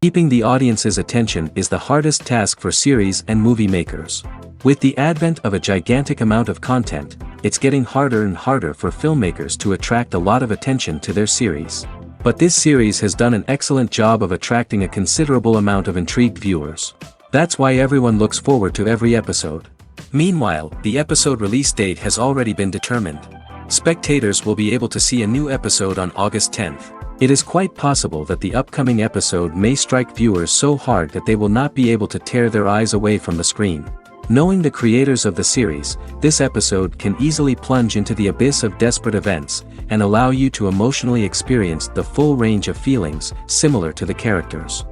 Keeping the audience's attention is the hardest task for series and movie makers. With the advent of a gigantic amount of content, it's getting harder and harder for filmmakers to attract a lot of attention to their series. But this series has done an excellent job of attracting a considerable amount of intrigued viewers. That's why everyone looks forward to every episode. Meanwhile, the episode release date has already been determined. Spectators will be able to see a new episode on August 10th. It is quite possible that the upcoming episode may strike viewers so hard that they will not be able to tear their eyes away from the screen. Knowing the creators of the series, this episode can easily plunge into the abyss of desperate events, and allow you to emotionally experience the full range of feelings, similar to the characters.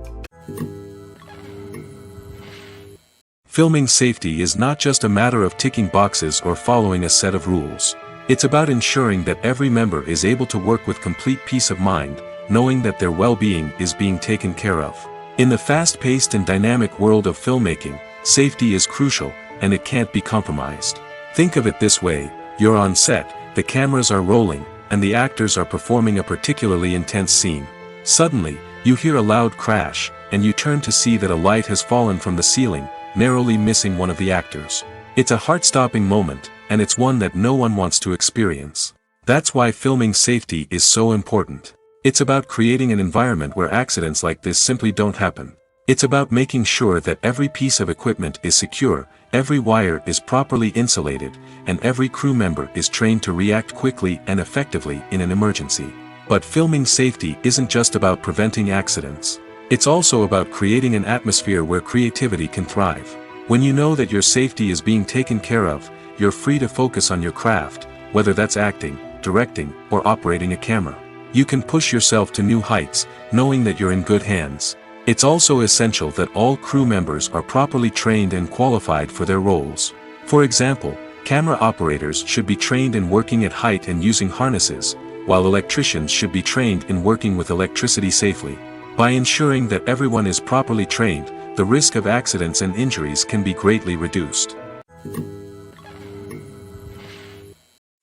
Filming safety is not just a matter of ticking boxes or following a set of rules. It's about ensuring that every member is able to work with complete peace of mind, knowing that their well-being is being taken care of. In the fast-paced and dynamic world of filmmaking, safety is crucial, and it can't be compromised. Think of it this way: you're on set, the cameras are rolling, and the actors are performing a particularly intense scene. Suddenly, you hear a loud crash, and you turn to see that a light has fallen from the ceiling, narrowly missing one of the actors. It's a heart-stopping moment, and it's one that no one wants to experience. That's why filming safety is so important. It's about creating an environment where accidents like this simply don't happen. It's about making sure that every piece of equipment is secure, every wire is properly insulated, and every crew member is trained to react quickly and effectively in an emergency. But filming safety isn't just about preventing accidents. It's also about creating an atmosphere where creativity can thrive. When you know that your safety is being taken care of, you're free to focus on your craft, whether that's acting, directing, or operating a camera. You can push yourself to new heights, knowing that you're in good hands. It's also essential that all crew members are properly trained and qualified for their roles. For example, camera operators should be trained in working at height and using harnesses, while electricians should be trained in working with electricity safely. By ensuring that everyone is properly trained, the risk of accidents and injuries can be greatly reduced.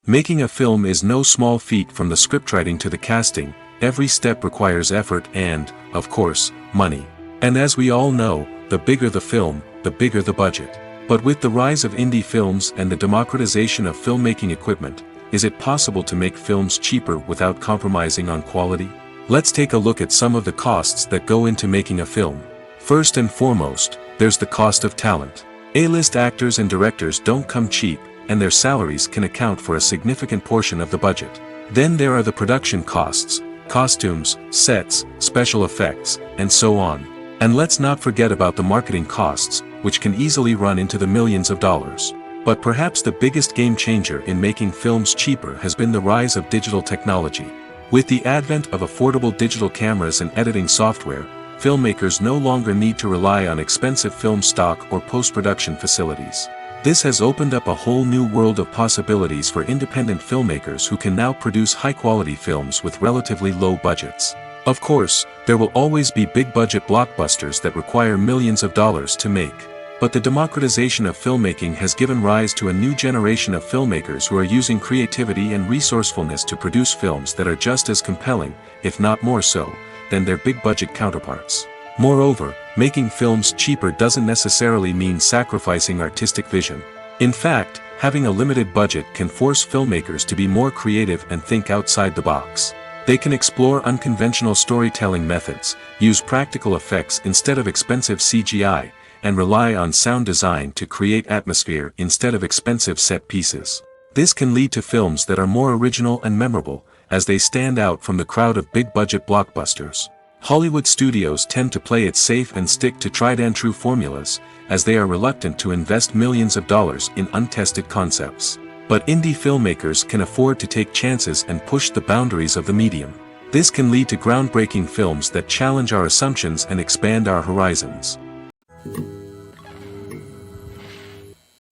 Making a film is no small feat. From the scriptwriting to the casting, every step requires effort and, of course, money. And as we all know, the bigger the film, the bigger the budget. But with the rise of indie films and the democratization of filmmaking equipment, is it possible to make films cheaper without compromising on quality? Let's take a look at some of the costs that go into making a film. First and foremost, there's the cost of talent. A-list actors and directors don't come cheap, and their salaries can account for a significant portion of the budget. Then there are the production costs, costumes, sets, special effects, and so on. And let's not forget about the marketing costs, which can easily run into the millions of dollars. But perhaps the biggest game changer in making films cheaper has been the rise of digital technology. With the advent of affordable digital cameras and editing software, filmmakers no longer need to rely on expensive film stock or post-production facilities. This has opened up a whole new world of possibilities for independent filmmakers who can now produce high-quality films with relatively low budgets. Of course, there will always be big-budget blockbusters that require millions of dollars to make. But the democratization of filmmaking has given rise to a new generation of filmmakers who are using creativity and resourcefulness to produce films that are just as compelling, if not more so, than their big-budget counterparts. Moreover, making films cheaper doesn't necessarily mean sacrificing artistic vision. In fact, having a limited budget can force filmmakers to be more creative and think outside the box. They can explore unconventional storytelling methods, use practical effects instead of expensive CGI, and rely on sound design to create atmosphere instead of expensive set pieces. This can lead to films that are more original and memorable, as they stand out from the crowd of big-budget blockbusters. Hollywood studios tend to play it safe and stick to tried-and-true formulas, as they are reluctant to invest millions of dollars in untested concepts. But indie filmmakers can afford to take chances and push the boundaries of the medium. This can lead to groundbreaking films that challenge our assumptions and expand our horizons.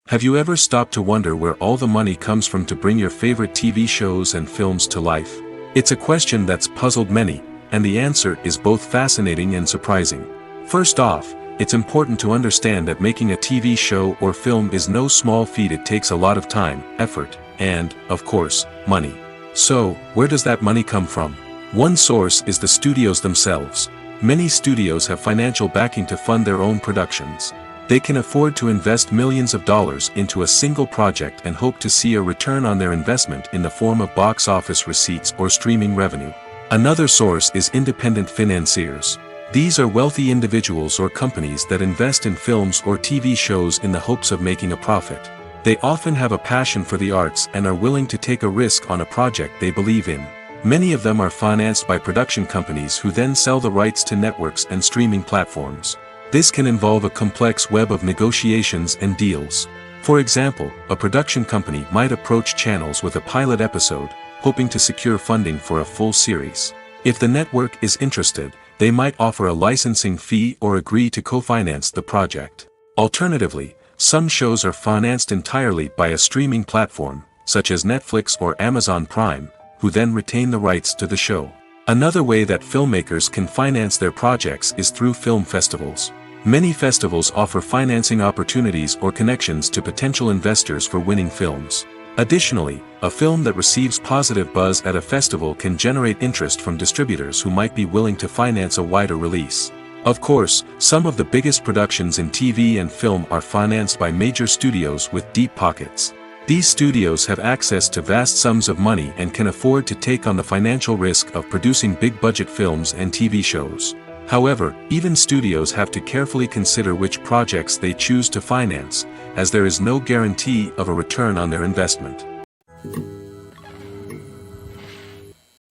Have you ever stopped to wonder where all the money comes from to bring your favorite TV shows and films to life? It's a question that's puzzled many, and the answer is both fascinating and surprising. First off, it's important to understand that making a TV show or film is no small feat. It takes a lot of time, effort, and, of course, money. So, where does that money come from? One source is the studios themselves. Many studios have financial backing to fund their own productions. They can afford to invest millions of dollars into a single project and hope to see a return on their investment in the form of box office receipts or streaming revenue. Another source is independent financiers. These are wealthy individuals or companies that invest in films or TV shows in the hopes of making a profit. They often have a passion for the arts and are willing to take a risk on a project they believe in. Many of them are financed by production companies who then sell the rights to networks and streaming platforms. This can involve a complex web of negotiations and deals. For example, a production company might approach channels with a pilot episode, hoping to secure funding for a full series. If the network is interested, they might offer a licensing fee or agree to co-finance the project. Alternatively, some shows are financed entirely by a streaming platform, such as Netflix or Amazon Prime, who then retain the rights to the show. Another way that filmmakers can finance their projects is through film festivals. Many festivals offer financing opportunities or connections to potential investors for winning films. Additionally, a film that receives positive buzz at a festival can generate interest from distributors who might be willing to finance a wider release. Of course, some of the biggest productions in TV and film are financed by major studios with deep pockets. These studios have access to vast sums of money and can afford to take on the financial risk of producing big-budget films and TV shows. However, even studios have to carefully consider which projects they choose to finance, as there is no guarantee of a return on their investment.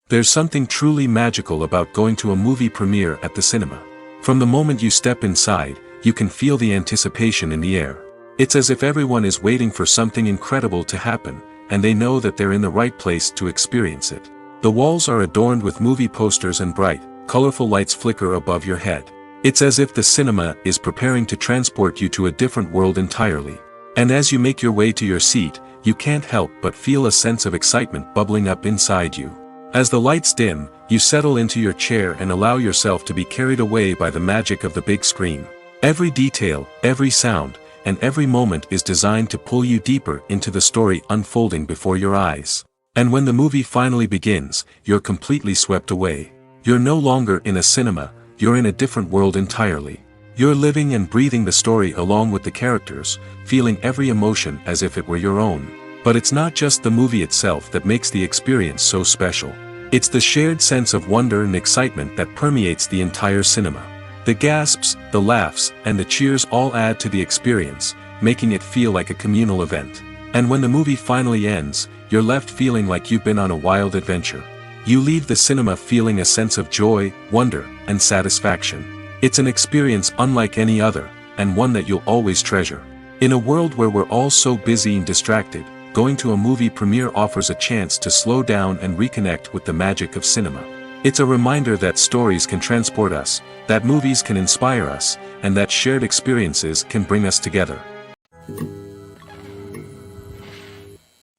There's something truly magical about going to a movie premiere at the cinema. From the moment you step inside, you can feel the anticipation in the air. It's as if everyone is waiting for something incredible to happen, and they know that they're in the right place to experience it. The walls are adorned with movie posters and bright, colorful lights flicker above your head. It's as if the cinema is preparing to transport you to a different world entirely. And as you make your way to your seat, you can't help but feel a sense of excitement bubbling up inside you. As the lights dim, you settle into your chair and allow yourself to be carried away by the magic of the big screen. Every detail, every sound, and every moment is designed to pull you deeper into the story unfolding before your eyes. And when the movie finally begins, you're completely swept away. You're no longer in a cinema, you're in a different world entirely. You're living and breathing the story along with the characters, feeling every emotion as if it were your own. But it's not just the movie itself that makes the experience so special. It's the shared sense of wonder and excitement that permeates the entire cinema. The gasps, the laughs, and the cheers all add to the experience, making it feel like a communal event. And when the movie finally ends, you're left feeling like you've been on a wild adventure. You leave the cinema feeling a sense of joy, wonder, and satisfaction. It's an experience unlike any other, and one that you'll always treasure. In a world where we're all so busy and distracted, going to a movie premiere offers a chance to slow down and reconnect with the magic of cinema. It's a reminder that stories can transport us, that movies can inspire us, and that shared experiences can bring us together.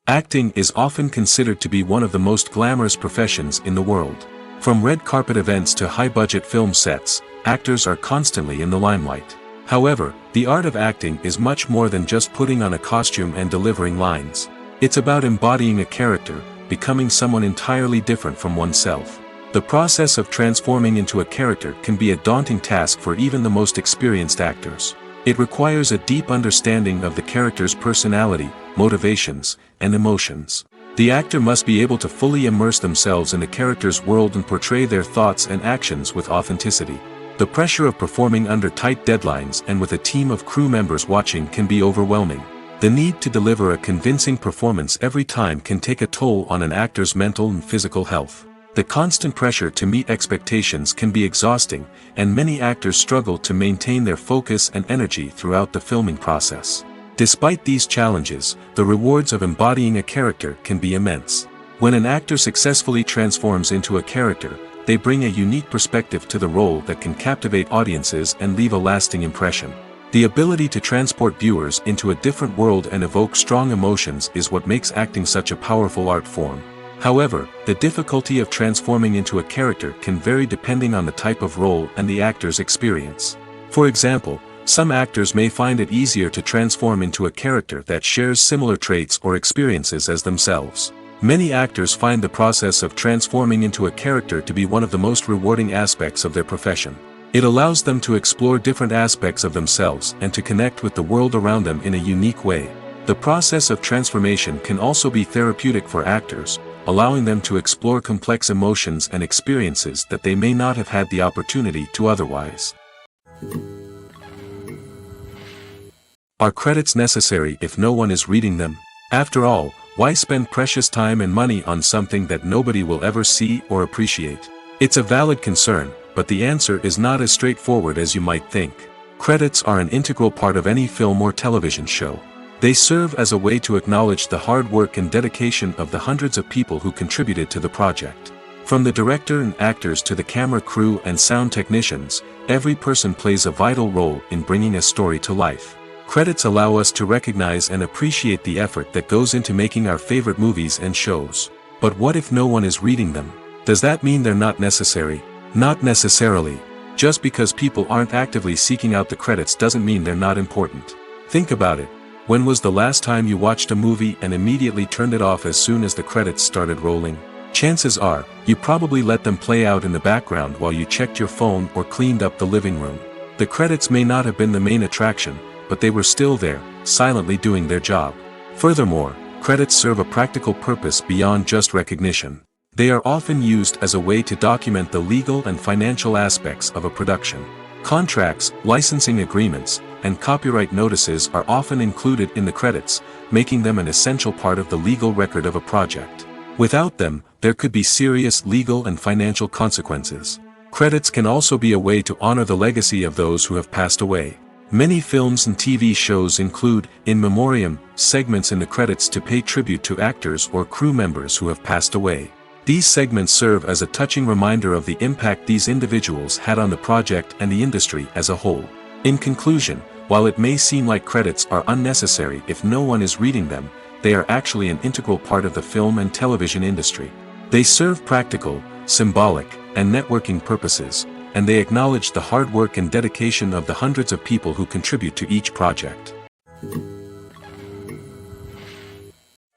Acting is often considered to be one of the most glamorous professions in the world. From red carpet events to high-budget film sets, actors are constantly in the limelight. However, the art of acting is much more than just putting on a costume and delivering lines. It's about embodying a character, becoming someone entirely different from oneself. The process of transforming into a character can be a daunting task for even the most experienced actors. It requires a deep understanding of the character's personality, motivations, and emotions. The actor must be able to fully immerse themselves in the character's world and portray their thoughts and actions with authenticity. The pressure of performing under tight deadlines and with a team of crew members watching can be overwhelming. The need to deliver a convincing performance every time can take a toll on an actor's mental and physical health. The constant pressure to meet expectations can be exhausting, and many actors struggle to maintain their focus and energy throughout the filming process. Despite these challenges, the rewards of embodying a character can be immense. When an actor successfully transforms into a character, they bring a unique perspective to the role that can captivate audiences and leave a lasting impression. The ability to transport viewers into a different world and evoke strong emotions is what makes acting such a powerful art form. However, the difficulty of transforming into a character can vary depending on the type of role and the actor's experience. For example, some actors may find it easier to transform into a character that shares similar traits or experiences as themselves. Many actors find the process of transforming into a character to be one of the most rewarding aspects of their profession. It allows them to explore different aspects of themselves and to connect with the world around them in a unique way. The process of transformation can also be therapeutic for actors, allowing them to explore complex emotions and experiences that they may not have had the opportunity to otherwise. Are credits necessary if no one is reading them? After all, why spend precious time and money on something that nobody will ever see or appreciate? It's a valid concern, but the answer is not as straightforward as you might think. Credits are an integral part of any film or television show. They serve as a way to acknowledge the hard work and dedication of the hundreds of people who contributed to the project. From the director and actors to the camera crew and sound technicians, every person plays a vital role in bringing a story to life. Credits allow us to recognize and appreciate the effort that goes into making our favorite movies and shows. But what if no one is reading them? Does that mean they're not necessary? Not necessarily. Just because people aren't actively seeking out the credits doesn't mean they're not important. Think about it. When was the last time you watched a movie and immediately turned it off as soon as the credits started rolling? Chances are, you probably let them play out in the background while you checked your phone or cleaned up the living room. The credits may not have been the main attraction, but they were still there, silently doing their job. Furthermore, credits serve a practical purpose beyond just recognition. They are often used as a way to document the legal and financial aspects of a production. Contracts, licensing agreements, and copyright notices are often included in the credits, making them an essential part of the legal record of a project. Without them, there could be serious legal and financial consequences. Credits can also be a way to honor the legacy of those who have passed away. Many films and TV shows include, in memoriam, segments in the credits to pay tribute to actors or crew members who have passed away. These segments serve as a touching reminder of the impact these individuals had on the project and the industry as a whole. In conclusion, while it may seem like credits are unnecessary if no one is reading them, they are actually an integral part of the film and television industry. They serve practical, symbolic, and networking purposes, and they acknowledge the hard work and dedication of the hundreds of people who contribute to each project.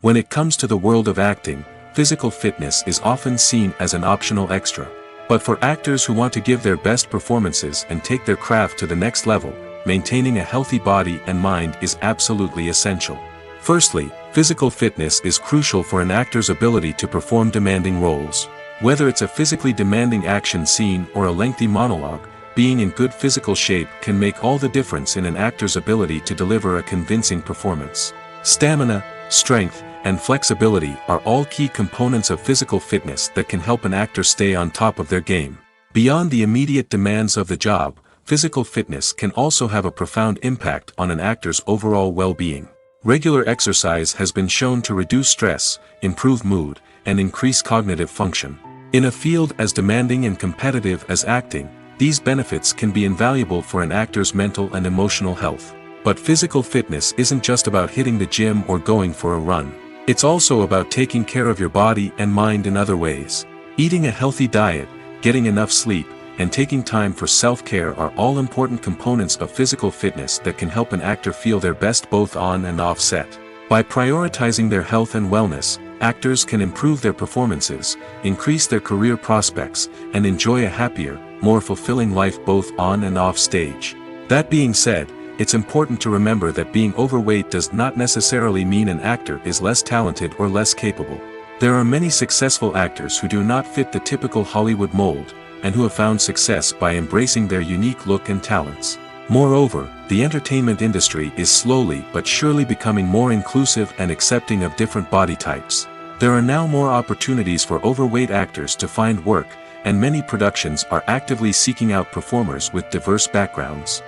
When it comes to the world of acting, physical fitness is often seen as an optional extra. But for actors who want to give their best performances and take their craft to the next level, maintaining a healthy body and mind is absolutely essential. Firstly, physical fitness is crucial for an actor's ability to perform demanding roles. Whether it's a physically demanding action scene or a lengthy monologue, being in good physical shape can make all the difference in an actor's ability to deliver a convincing performance. Stamina, strength, and flexibility are all key components of physical fitness that can help an actor stay on top of their game. Beyond the immediate demands of the job, physical fitness can also have a profound impact on an actor's overall well-being. Regular exercise has been shown to reduce stress, improve mood, and increase cognitive function. In a field as demanding and competitive as acting, these benefits can be invaluable for an actor's mental and emotional health. But physical fitness isn't just about hitting the gym or going for a run. It's also about taking care of your body and mind in other ways. Eating a healthy diet, getting enough sleep, and taking time for self-care are all important components of physical fitness that can help an actor feel their best both on and off set. By prioritizing their health and wellness, actors can improve their performances, increase their career prospects, and enjoy a happier, more fulfilling life both on and off stage. That being said, it's important to remember that being overweight does not necessarily mean an actor is less talented or less capable. There are many successful actors who do not fit the typical Hollywood mold, and who have found success by embracing their unique look and talents. Moreover, the entertainment industry is slowly but surely becoming more inclusive and accepting of different body types. There are now more opportunities for overweight actors to find work, and many productions are actively seeking out performers with diverse backgrounds.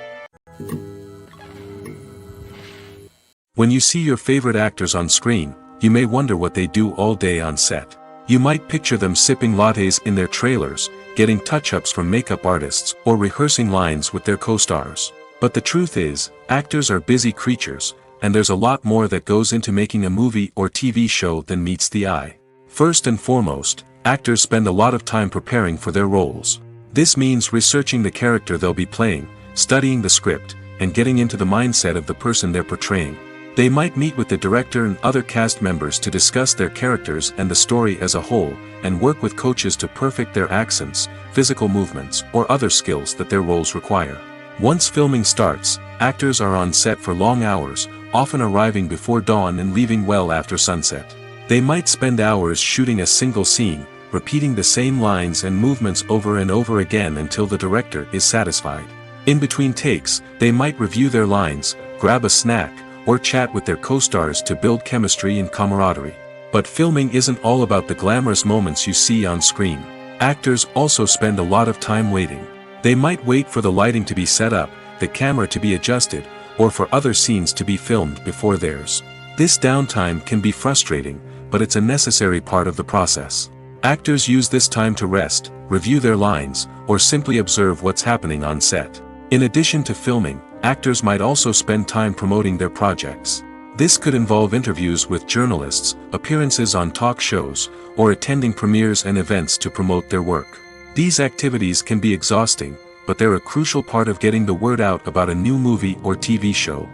When you see your favorite actors on screen, you may wonder what they do all day on set. You might picture them sipping lattes in their trailers, getting touch-ups from makeup artists, or rehearsing lines with their co-stars. But the truth is, actors are busy creatures, and there's a lot more that goes into making a movie or TV show than meets the eye. First and foremost, actors spend a lot of time preparing for their roles. This means researching the character they'll be playing, studying the script, and getting into the mindset of the person they're portraying. They might meet with the director and other cast members to discuss their characters and the story as a whole, and work with coaches to perfect their accents, physical movements, or other skills that their roles require. Once filming starts, actors are on set for long hours, often arriving before dawn and leaving well after sunset. They might spend hours shooting a single scene, repeating the same lines and movements over and over again until the director is satisfied. In between takes, they might review their lines, grab a snack, or chat with their co-stars to build chemistry and camaraderie. But filming isn't all about the glamorous moments you see on screen. Actors also spend a lot of time waiting. They might wait for the lighting to be set up, the camera to be adjusted, or for other scenes to be filmed before theirs. This downtime can be frustrating, but it's a necessary part of the process. Actors use this time to rest, review their lines, or simply observe what's happening on set. In addition to filming, actors might also spend time promoting their projects. This could involve interviews with journalists, appearances on talk shows, or attending premieres and events to promote their work. These activities can be exhausting, but they're a crucial part of getting the word out about a new movie or TV show.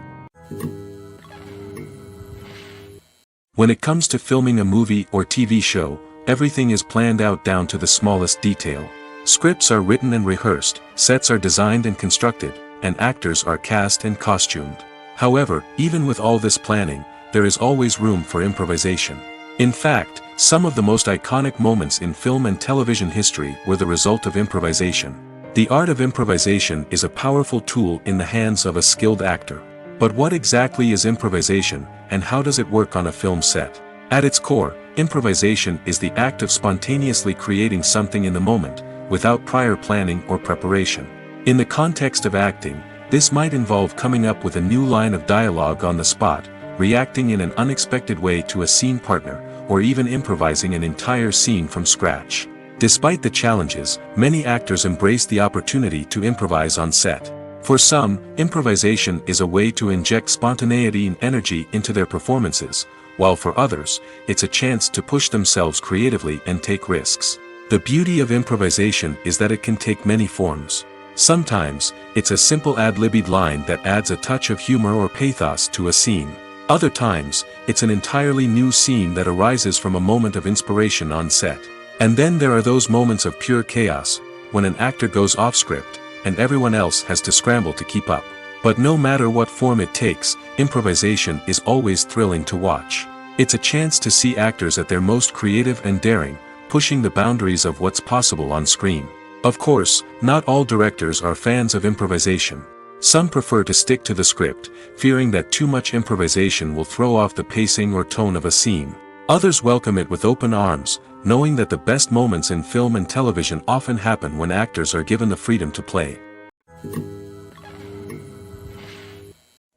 When it comes to filming a movie or TV show, everything is planned out down to the smallest detail. Scripts are written and rehearsed, sets are designed and constructed, and actors are cast and costumed. However, even with all this planning, there is always room for improvisation. In fact, some of the most iconic moments in film and television history were the result of improvisation. The art of improvisation is a powerful tool in the hands of a skilled actor. But what exactly is improvisation, and how does it work on a film set? At its core, improvisation is the act of spontaneously creating something in the moment, without prior planning or preparation. In the context of acting, this might involve coming up with a new line of dialogue on the spot, reacting in an unexpected way to a scene partner, or even improvising an entire scene from scratch. Despite the challenges, many actors embrace the opportunity to improvise on set. For some, improvisation is a way to inject spontaneity and energy into their performances, while for others, it's a chance to push themselves creatively and take risks. The beauty of improvisation is that it can take many forms. Sometimes, it's a simple ad-libbed line that adds a touch of humor or pathos to a scene. Other times, it's an entirely new scene that arises from a moment of inspiration on set. And then there are those moments of pure chaos, when an actor goes off script, and everyone else has to scramble to keep up. But no matter what form it takes, improvisation is always thrilling to watch. It's a chance to see actors at their most creative and daring, pushing the boundaries of what's possible on screen. Of course, not all directors are fans of improvisation. Some prefer to stick to the script, fearing that too much improvisation will throw off the pacing or tone of a scene. Others welcome it with open arms, knowing that the best moments in film and television often happen when actors are given the freedom to play.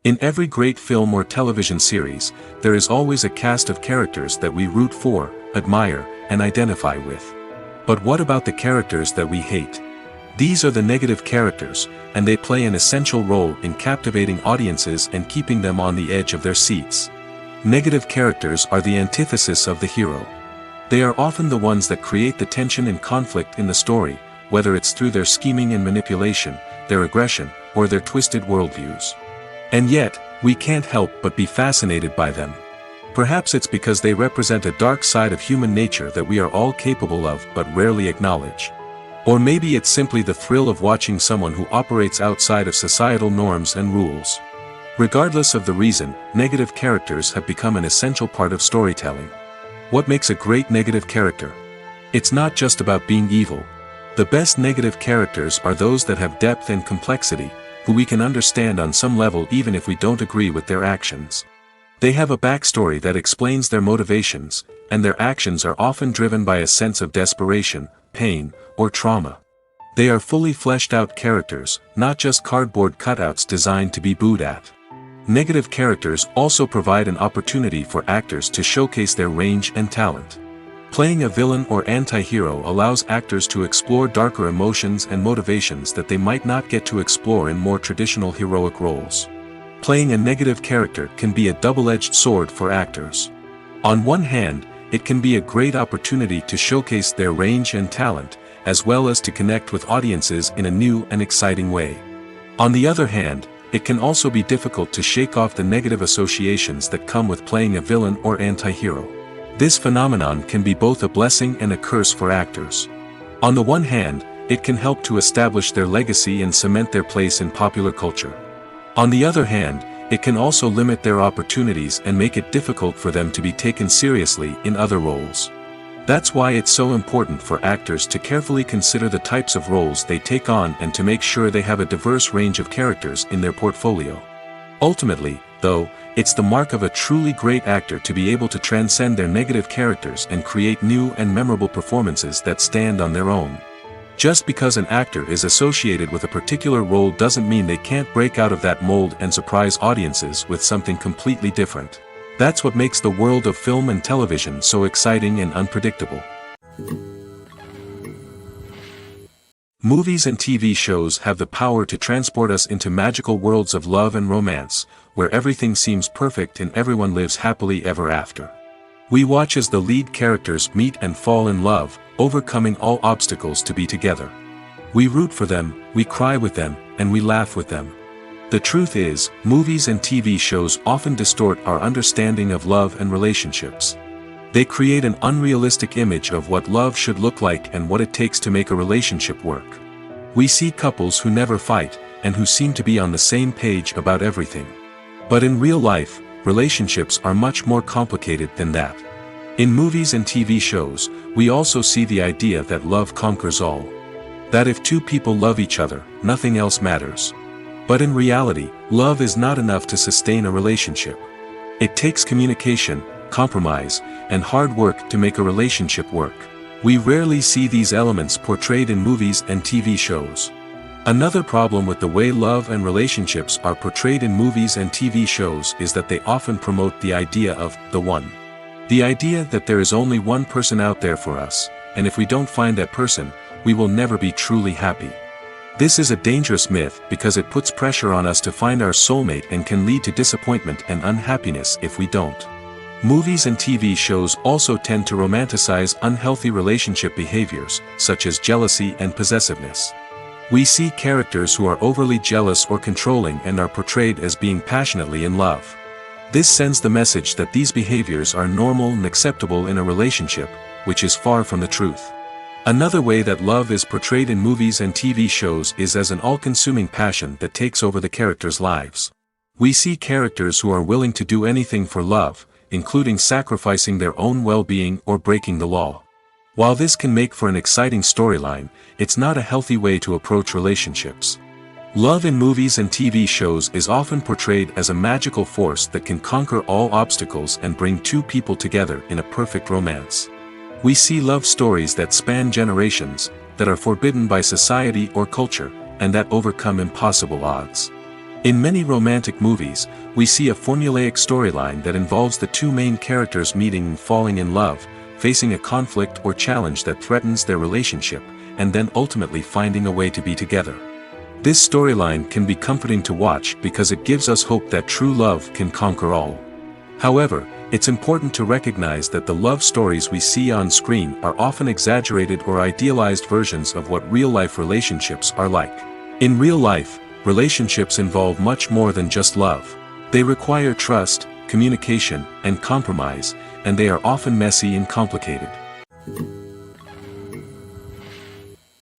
In every great film or television series, there is always a cast of characters that we root for, admire, and identify with. But what about the characters that we hate? These are the negative characters, and they play an essential role in captivating audiences and keeping them on the edge of their seats. Negative characters are the antithesis of the hero. They are often the ones that create the tension and conflict in the story, whether it's through their scheming and manipulation, their aggression, or their twisted worldviews. And yet, we can't help but be fascinated by them. Perhaps it's because they represent a dark side of human nature that we are all capable of but rarely acknowledge. Or maybe it's simply the thrill of watching someone who operates outside of societal norms and rules. Regardless of the reason, negative characters have become an essential part of storytelling. What makes a great negative character? It's not just about being evil. The best negative characters are those that have depth and complexity, who we can understand on some level even if we don't agree with their actions. They have a backstory that explains their motivations, and their actions are often driven by a sense of desperation, pain, or trauma. They are fully fleshed out characters, not just cardboard cutouts designed to be booed at. Negative characters also provide an opportunity for actors to showcase their range and talent. Playing a villain or anti-hero allows actors to explore darker emotions and motivations that they might not get to explore in more traditional heroic roles. Playing a negative character can be a double-edged sword for actors. On one hand, it can be a great opportunity to showcase their range and talent, as well as to connect with audiences in a new and exciting way. On the other hand, It can also be difficult to shake off the negative associations that come with playing a villain or anti-hero. This phenomenon can be both a blessing and a curse for actors. On the one hand, it can help to establish their legacy and cement their place in popular culture. On the other hand, it can also limit their opportunities and make it difficult for them to be taken seriously in other roles. That's why it's so important for actors to carefully consider the types of roles they take on and to make sure they have a diverse range of characters in their portfolio. Ultimately, though, it's the mark of a truly great actor to be able to transcend their negative characters and create new and memorable performances that stand on their own. Just because an actor is associated with a particular role doesn't mean they can't break out of that mold and surprise audiences with something completely different. That's what makes the world of film and television so exciting and unpredictable. Movies and TV shows have the power to transport us into magical worlds of love and romance, where everything seems perfect and everyone lives happily ever after. We watch as the lead characters meet and fall in love, overcoming all obstacles to be together. We root for them, we cry with them, and we laugh with them. The truth is, movies and TV shows often distort our understanding of love and relationships. They create an unrealistic image of what love should look like and what it takes to make a relationship work. We see couples who never fight, and who seem to be on the same page about everything. But in real life, relationships are much more complicated than that. In movies and TV shows, we also see the idea that love conquers all. That if two people love each other, nothing else matters. But in reality, love is not enough to sustain a relationship. It takes communication, compromise, and hard work to make a relationship work. We rarely see these elements portrayed in movies and TV shows. Another problem with the way love and relationships are portrayed in movies and TV shows is that they often promote the idea of the one. The idea that there is only one person out there for us, and if we don't find that person, we will never be truly happy. This is a dangerous myth because it puts pressure on us to find our soulmate and can lead to disappointment and unhappiness if we don't. Movies and TV shows also tend to romanticize unhealthy relationship behaviors, such as jealousy and possessiveness. We see characters who are overly jealous or controlling and are portrayed as being passionately in love. This sends the message that these behaviors are normal and acceptable in a relationship, which is far from the truth. Another way that love is portrayed in movies and TV shows is as an all-consuming passion that takes over the characters' lives. We see characters who are willing to do anything for love, including sacrificing their own well-being or breaking the law. While this can make for an exciting storyline, it's not a healthy way to approach relationships. Love in movies and TV shows is often portrayed as a magical force that can conquer all obstacles and bring two people together in a perfect romance. We see love stories that span generations, that are forbidden by society or culture, and that overcome impossible odds. In many romantic movies, we see a formulaic storyline that involves the two main characters meeting and falling in love, facing a conflict or challenge that threatens their relationship, and then ultimately finding a way to be together. This storyline can be comforting to watch because it gives us hope that true love can conquer all. However, it's important to recognize that the love stories we see on screen are often exaggerated or idealized versions of what real-life relationships are like. In real life, relationships involve much more than just love. They require trust, communication, and compromise, and they are often messy and complicated.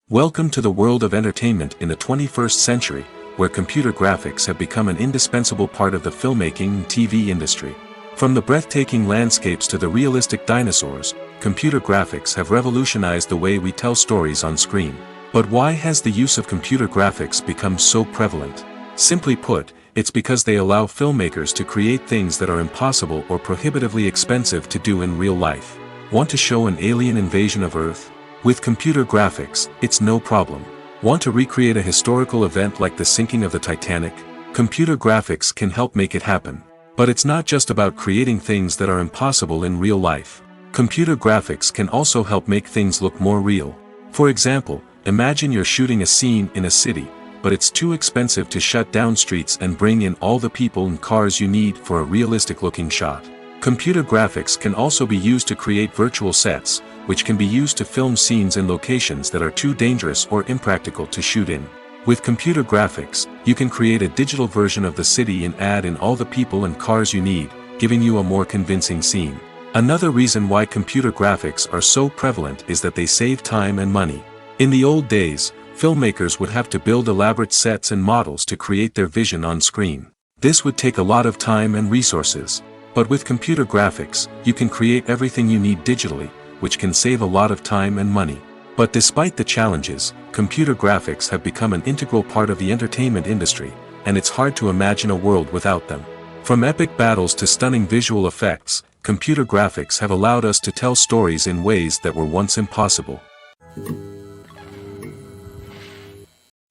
Welcome to the world of entertainment in the 21st century, where computer graphics have become an indispensable part of the filmmaking and TV industry. From the breathtaking landscapes to the realistic dinosaurs, computer graphics have revolutionized the way we tell stories on screen. But why has the use of computer graphics become so prevalent? Simply put, it's because they allow filmmakers to create things that are impossible or prohibitively expensive to do in real life. Want to show an alien invasion of Earth? With computer graphics, it's no problem. Want to recreate a historical event like the sinking of the Titanic? Computer graphics can help make it happen. But it's not just about creating things that are impossible in real life. Computer graphics can also help make things look more real. For example, imagine you're shooting a scene in a city, but it's too expensive to shut down streets and bring in all the people and cars you need for a realistic-looking shot. Computer graphics can also be used to create virtual sets, which can be used to film scenes in locations that are too dangerous or impractical to shoot in. With computer graphics, you can create a digital version of the city and add in all the people and cars you need, giving you a more convincing scene. Another reason why computer graphics are so prevalent is that they save time and money. In the old days, filmmakers would have to build elaborate sets and models to create their vision on screen. This would take a lot of time and resources. But with computer graphics, you can create everything you need digitally, which can save a lot of time and money. But despite the challenges, computer graphics have become an integral part of the entertainment industry, and it's hard to imagine a world without them. From epic battles to stunning visual effects, computer graphics have allowed us to tell stories in ways that were once impossible.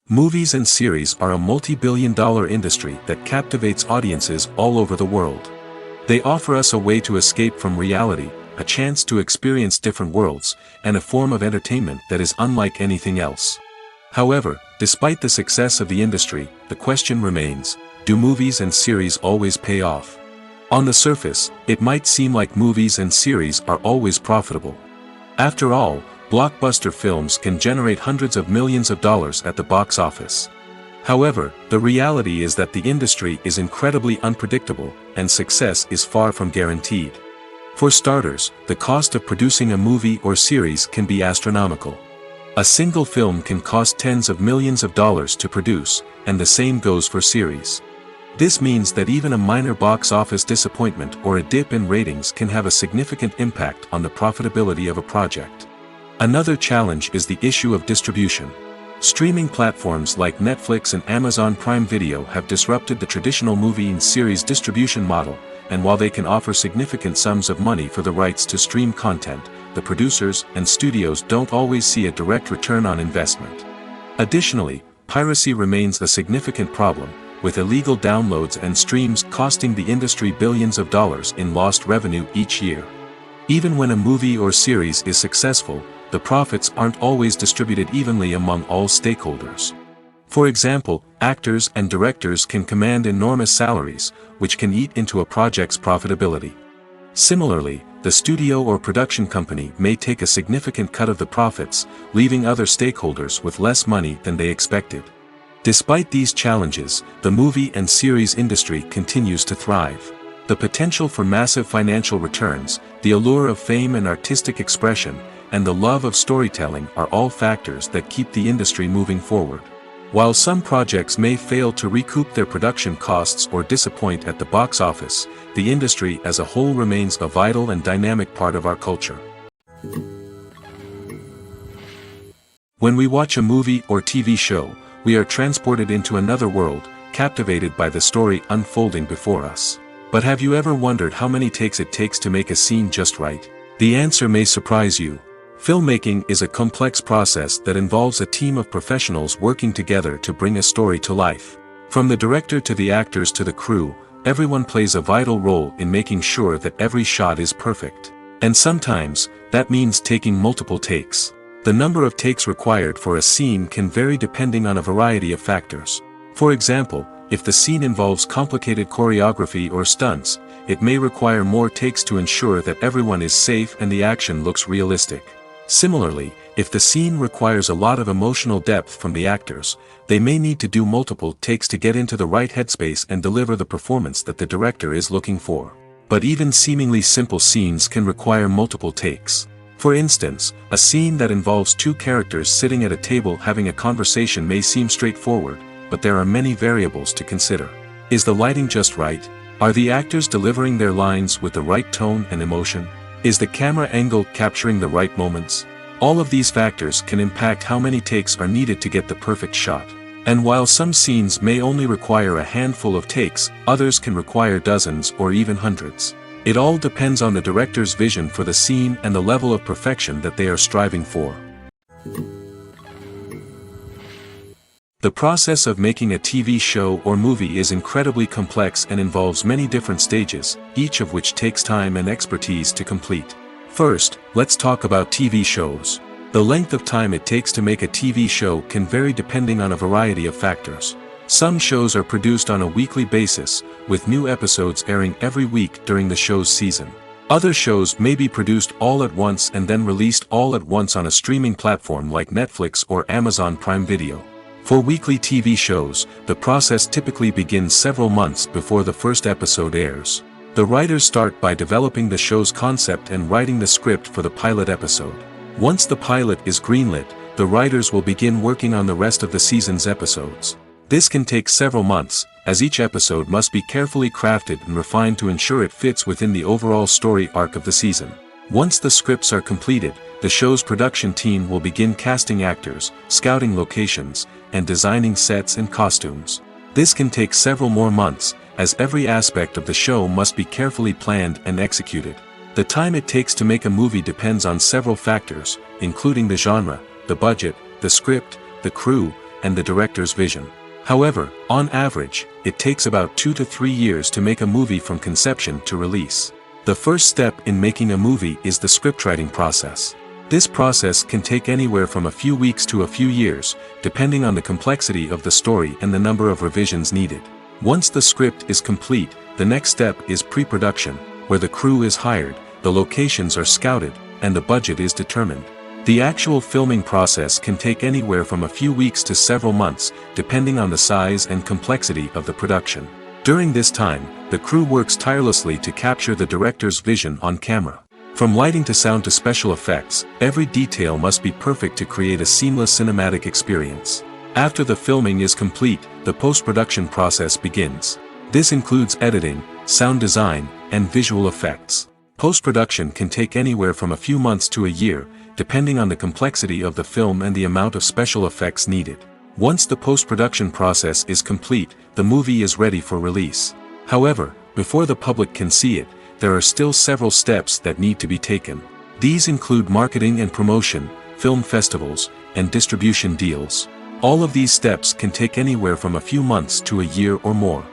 Movies and series are a multi-billion-dollar industry that captivates audiences all over the world. They offer us a way to escape from reality, a chance to experience different worlds, and a form of entertainment that is unlike anything else. However, despite the success of the industry, the question remains, do movies and series always pay off? On the surface, it might seem like movies and series are always profitable. After all, blockbuster films can generate hundreds of millions of dollars at the box office. However, the reality is that the industry is incredibly unpredictable, and success is far from guaranteed. For starters, the cost of producing a movie or series can be astronomical. A single film can cost tens of millions of dollars to produce, and the same goes for series. This means that even a minor box office disappointment or a dip in ratings can have a significant impact on the profitability of a project. Another challenge is the issue of distribution. Streaming platforms like Netflix and Amazon Prime Video have disrupted the traditional movie and series distribution model, and while they can offer significant sums of money for the rights to stream content, the producers and studios don't always see a direct return on investment. Additionally, piracy remains a significant problem, with illegal downloads and streams costing the industry billions of dollars in lost revenue each year. Even when a movie or series is successful, the profits aren't always distributed evenly among all stakeholders. For example, actors and directors can command enormous salaries, which can eat into a project's profitability. Similarly, the studio or production company may take a significant cut of the profits, leaving other stakeholders with less money than they expected. Despite these challenges, the movie and series industry continues to thrive. The potential for massive financial returns, the allure of fame and artistic expression, and the love of storytelling are all factors that keep the industry moving forward. While some projects may fail to recoup their production costs or disappoint at the box office, the industry as a whole remains a vital and dynamic part of our culture. When we watch a movie or TV show, we are transported into another world, captivated by the story unfolding before us. But have you ever wondered how many takes it takes to make a scene just right? The answer may surprise you. Filmmaking is a complex process that involves a team of professionals working together to bring a story to life. From the director to the actors to the crew, everyone plays a vital role in making sure that every shot is perfect. And sometimes, that means taking multiple takes. The number of takes required for a scene can vary depending on a variety of factors. For example, if the scene involves complicated choreography or stunts, it may require more takes to ensure that everyone is safe and the action looks realistic. Similarly, if the scene requires a lot of emotional depth from the actors, they may need to do multiple takes to get into the right headspace and deliver the performance that the director is looking for. But even seemingly simple scenes can require multiple takes. For instance, a scene that involves two characters sitting at a table having a conversation may seem straightforward, but there are many variables to consider. Is the lighting just right? Are the actors delivering their lines with the right tone and emotion? Is the camera angle capturing the right moments? All of these factors can impact how many takes are needed to get the perfect shot. And while some scenes may only require a handful of takes, others can require dozens or even hundreds. It all depends on the director's vision for the scene and the level of perfection that they are striving for. The process of making a TV show or movie is incredibly complex and involves many different stages, each of which takes time and expertise to complete. First, let's talk about TV shows. The length of time it takes to make a TV show can vary depending on a variety of factors. Some shows are produced on a weekly basis, with new episodes airing every week during the show's season. Other shows may be produced all at once and then released all at once on a streaming platform like Netflix or Amazon Prime Video. For weekly TV shows, the process typically begins several months before the first episode airs. The writers start by developing the show's concept and writing the script for the pilot episode. Once the pilot is greenlit, the writers will begin working on the rest of the season's episodes. This can take several months, as each episode must be carefully crafted and refined to ensure it fits within the overall story arc of the season. Once the scripts are completed, the show's production team will begin casting actors, scouting locations, and designing sets and costumes. This can take several more months, as every aspect of the show must be carefully planned and executed. The time it takes to make a movie depends on several factors, including the genre, the budget, the script, the crew, and the director's vision. However, on average, it takes about 2 to 3 years to make a movie from conception to release. The first step in making a movie is the scriptwriting process. This process can take anywhere from a few weeks to a few years, depending on the complexity of the story and the number of revisions needed. Once the script is complete, the next step is pre-production, where the crew is hired, the locations are scouted, and the budget is determined. The actual filming process can take anywhere from a few weeks to several months, depending on the size and complexity of the production. During this time, the crew works tirelessly to capture the director's vision on camera. From lighting to sound to special effects, every detail must be perfect to create a seamless cinematic experience. After the filming is complete, the post-production process begins. This includes editing, sound design, and visual effects. Post-production can take anywhere from a few months to a year, depending on the complexity of the film and the amount of special effects needed. Once the post-production process is complete, the movie is ready for release. However, before the public can see it, there are still several steps that need to be taken. These include marketing and promotion, film festivals, and distribution deals. All of these steps can take anywhere from a few months to a year or more.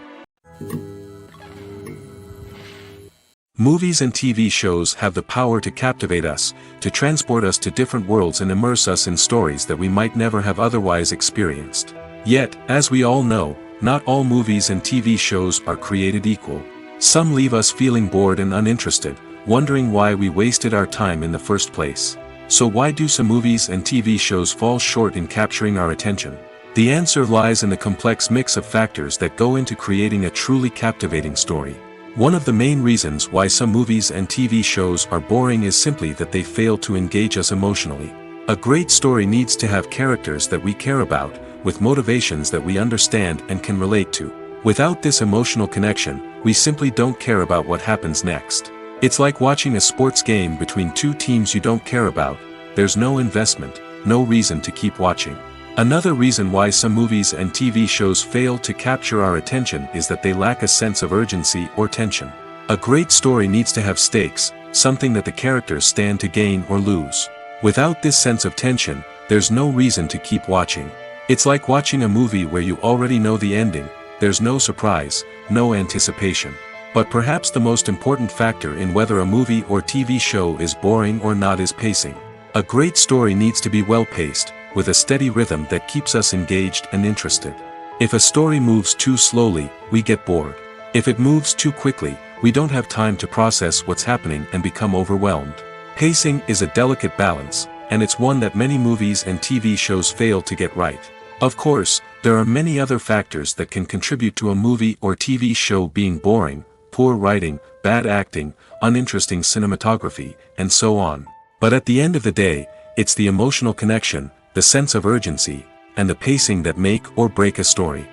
Movies and TV shows have the power to captivate us, to transport us to different worlds and immerse us in stories that we might never have otherwise experienced. Yet, as we all know, not all movies and TV shows are created equal. Some leave us feeling bored and uninterested, wondering why we wasted our time in the first place. So why do some movies and TV shows fall short in capturing our attention? The answer lies in the complex mix of factors that go into creating a truly captivating story. One of the main reasons why some movies and TV shows are boring is simply that they fail to engage us emotionally. A great story needs to have characters that we care about, with motivations that we understand and can relate to. Without this emotional connection, we simply don't care about what happens next. It's like watching a sports game between two teams you don't care about. There's no investment, no reason to keep watching. Another reason why some movies and TV shows fail to capture our attention is that they lack a sense of urgency or tension. A great story needs to have stakes, something that the characters stand to gain or lose. Without this sense of tension, there's no reason to keep watching. It's like watching a movie where you already know the ending. There's no surprise, no anticipation. But perhaps the most important factor in whether a movie or TV show is boring or not is pacing. A great story needs to be well-paced, with a steady rhythm that keeps us engaged and interested. If a story moves too slowly, we get bored. If it moves too quickly, we don't have time to process what's happening and become overwhelmed. Pacing is a delicate balance, and it's one that many movies and TV shows fail to get right. Of course, there are many other factors that can contribute to a movie or TV show being boring: poor writing, bad acting, uninteresting cinematography, and so on. But at the end of the day, it's the emotional connection, the sense of urgency, and the pacing that make or break a story.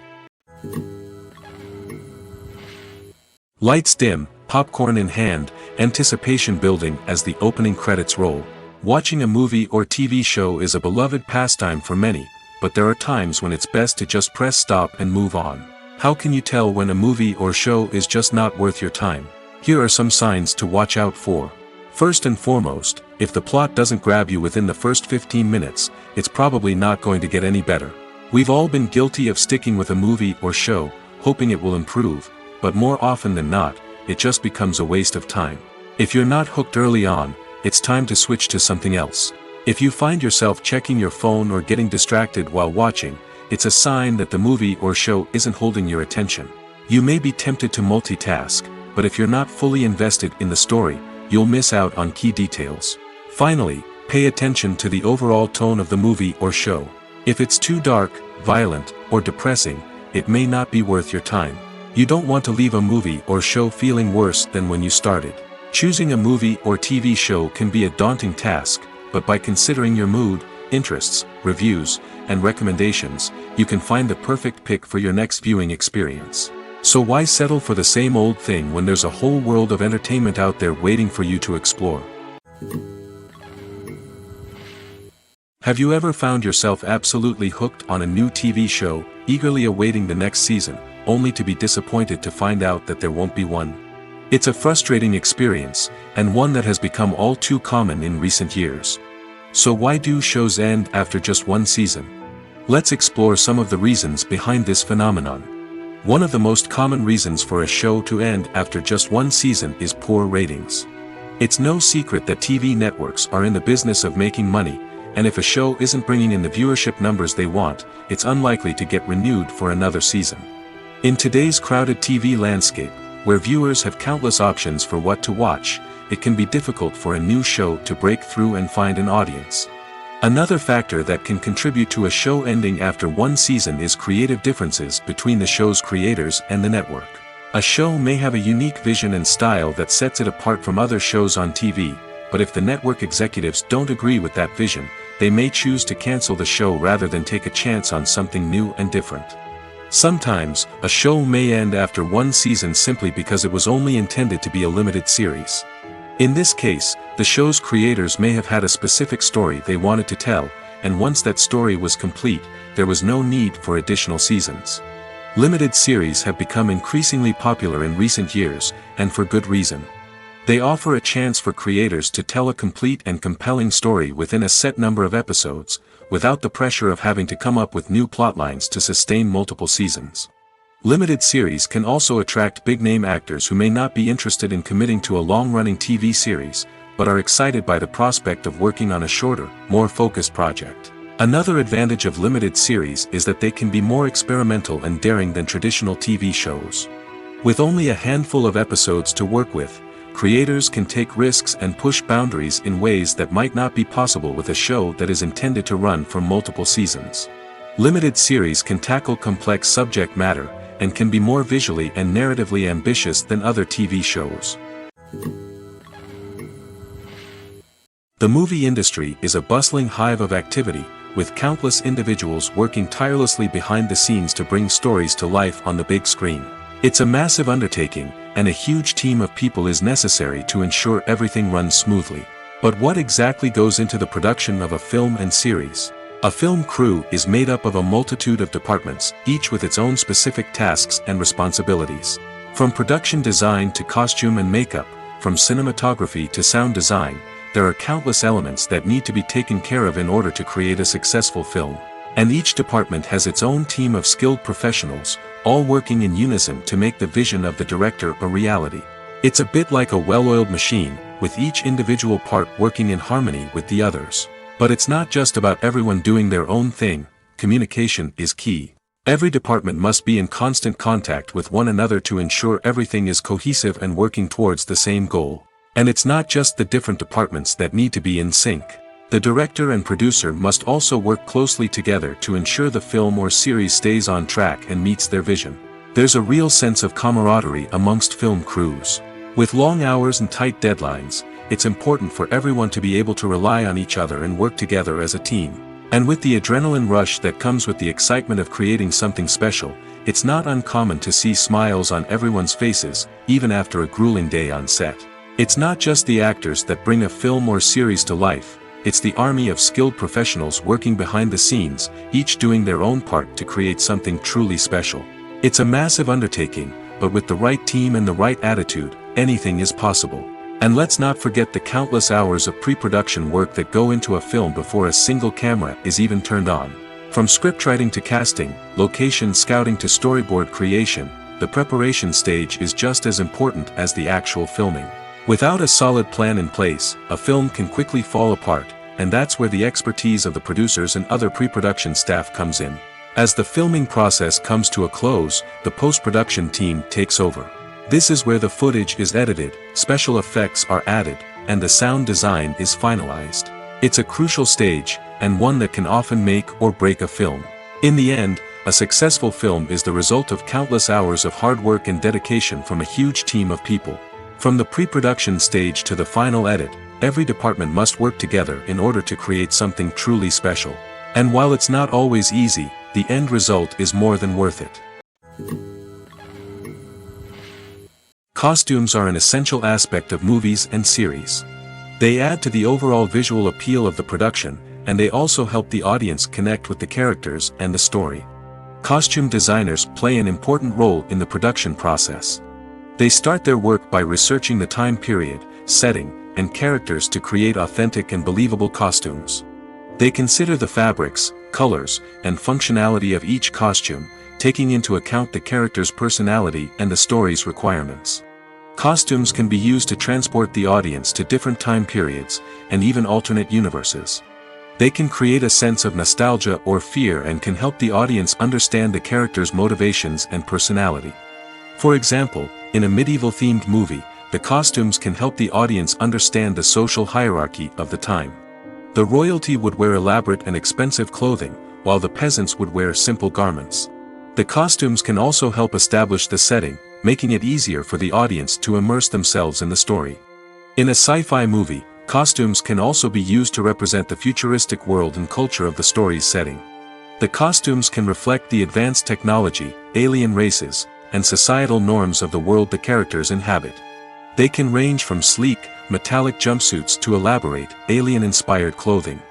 Lights dim, popcorn in hand, anticipation building as the opening credits roll. Watching a movie or TV show is a beloved pastime for many, but there are times when it's best to just press stop and move on. How can you tell when a movie or show is just not worth your time? Here are some signs to watch out for. First and foremost, if the plot doesn't grab you within the first 15 minutes, it's probably not going to get any better. We've all been guilty of sticking with a movie or show, hoping it will improve, but more often than not, it just becomes a waste of time. If you're not hooked early on, it's time to switch to something else. If you find yourself checking your phone or getting distracted while watching, it's a sign that the movie or show isn't holding your attention. You may be tempted to multitask, but if you're not fully invested in the story, you'll miss out on key details. Finally, pay attention to the overall tone of the movie or show. If it's too dark, violent, or depressing, it may not be worth your time. You don't want to leave a movie or show feeling worse than when you started. Choosing a movie or TV show can be a daunting task, but by considering your mood, interests, reviews, and recommendations, you can find the perfect pick for your next viewing experience. So why settle for the same old thing when there's a whole world of entertainment out there waiting for you to explore? Have you ever found yourself absolutely hooked on a new TV show, eagerly awaiting the next season, only to be disappointed to find out that there won't be one? It's a frustrating experience, and one that has become all too common in recent years. So why do shows end after just one season? Let's explore some of the reasons behind this phenomenon. One of the most common reasons for a show to end after just one season is poor ratings. It's no secret that TV networks are in the business of making money, and if a show isn't bringing in the viewership numbers they want, it's unlikely to get renewed for another season. In today's crowded TV landscape, where viewers have countless options for what to watch, it can be difficult for a new show to break through and find an audience. Another factor that can contribute to a show ending after one season is creative differences between the show's creators and the network. A show may have a unique vision and style that sets it apart from other shows on TV, but if the network executives don't agree with that vision, they may choose to cancel the show rather than take a chance on something new and different. Sometimes, a show may end after one season simply because it was only intended to be a limited series. In this case, the show's creators may have had a specific story they wanted to tell, and once that story was complete, there was no need for additional seasons. Limited series have become increasingly popular in recent years, and for good reason. They offer a chance for creators to tell a complete and compelling story within a set number of episodes, without the pressure of having to come up with new plotlines to sustain multiple seasons. Limited series can also attract big-name actors who may not be interested in committing to a long-running TV series, but are excited by the prospect of working on a shorter, more focused project. Another advantage of limited series is that they can be more experimental and daring than traditional TV shows. With only a handful of episodes to work with, creators can take risks and push boundaries in ways that might not be possible with a show that is intended to run for multiple seasons. Limited series can tackle complex subject matter, and can be more visually and narratively ambitious than other TV shows. The movie industry is a bustling hive of activity, with countless individuals working tirelessly behind the scenes to bring stories to life on the big screen. It's a massive undertaking, and a huge team of people is necessary to ensure everything runs smoothly. But what exactly goes into the production of a film and series? A film crew is made up of a multitude of departments, each with its own specific tasks and responsibilities. From production design to costume and makeup, from cinematography to sound design, there are countless elements that need to be taken care of in order to create a successful film. And each department has its own team of skilled professionals, all working in unison to make the vision of the director a reality. It's a bit like a well-oiled machine, with each individual part working in harmony with the others. But it's not just about everyone doing their own thing. Communication is key. Every department must be in constant contact with one another to ensure everything is cohesive and working towards the same goal. And it's not just the different departments that need to be in sync. The director and producer must also work closely together to ensure the film or series stays on track and meets their vision. There's a real sense of camaraderie amongst film crews. With long hours and tight deadlines, it's important for everyone to be able to rely on each other and work together as a team. And with the adrenaline rush that comes with the excitement of creating something special, it's not uncommon to see smiles on everyone's faces, even after a grueling day on set. It's not just the actors that bring a film or series to life. It's the army of skilled professionals working behind the scenes, each doing their own part to create something truly special. It's a massive undertaking, but with the right team and the right attitude, anything is possible. And let's not forget the countless hours of pre-production work that go into a film before a single camera is even turned on. From scriptwriting to casting, location scouting to storyboard creation, the preparation stage is just as important as the actual filming. Without a solid plan in place, a film can quickly fall apart, and that's where the expertise of the producers and other pre-production staff comes in. As the filming process comes to a close, the post-production team takes over. This is where the footage is edited, special effects are added, and the sound design is finalized. It's a crucial stage, and one that can often make or break a film. In the end, a successful film is the result of countless hours of hard work and dedication from a huge team of people. From the pre-production stage to the final edit, every department must work together in order to create something truly special. And while it's not always easy, the end result is more than worth it. Costumes are an essential aspect of movies and series. They add to the overall visual appeal of the production, and they also help the audience connect with the characters and the story. Costume designers play an important role in the production process. They start their work by researching the time period, setting, and characters to create authentic and believable costumes. They consider the fabrics, colors, and functionality of each costume, taking into account the character's personality and the story's requirements. Costumes can be used to transport the audience to different time periods, and even alternate universes. They can create a sense of nostalgia or fear and can help the audience understand the character's motivations and personality. For example, in a medieval-themed movie, the costumes can help the audience understand the social hierarchy of the time. The royalty would wear elaborate and expensive clothing, while the peasants would wear simple garments. The costumes can also help establish the setting, making it easier for the audience to immerse themselves in the story. In a sci-fi movie, costumes can also be used to represent the futuristic world and culture of the story's setting. The costumes can reflect the advanced technology, alien races, and societal norms of the world the characters inhabit. They can range from sleek, metallic jumpsuits to elaborate, alien-inspired clothing.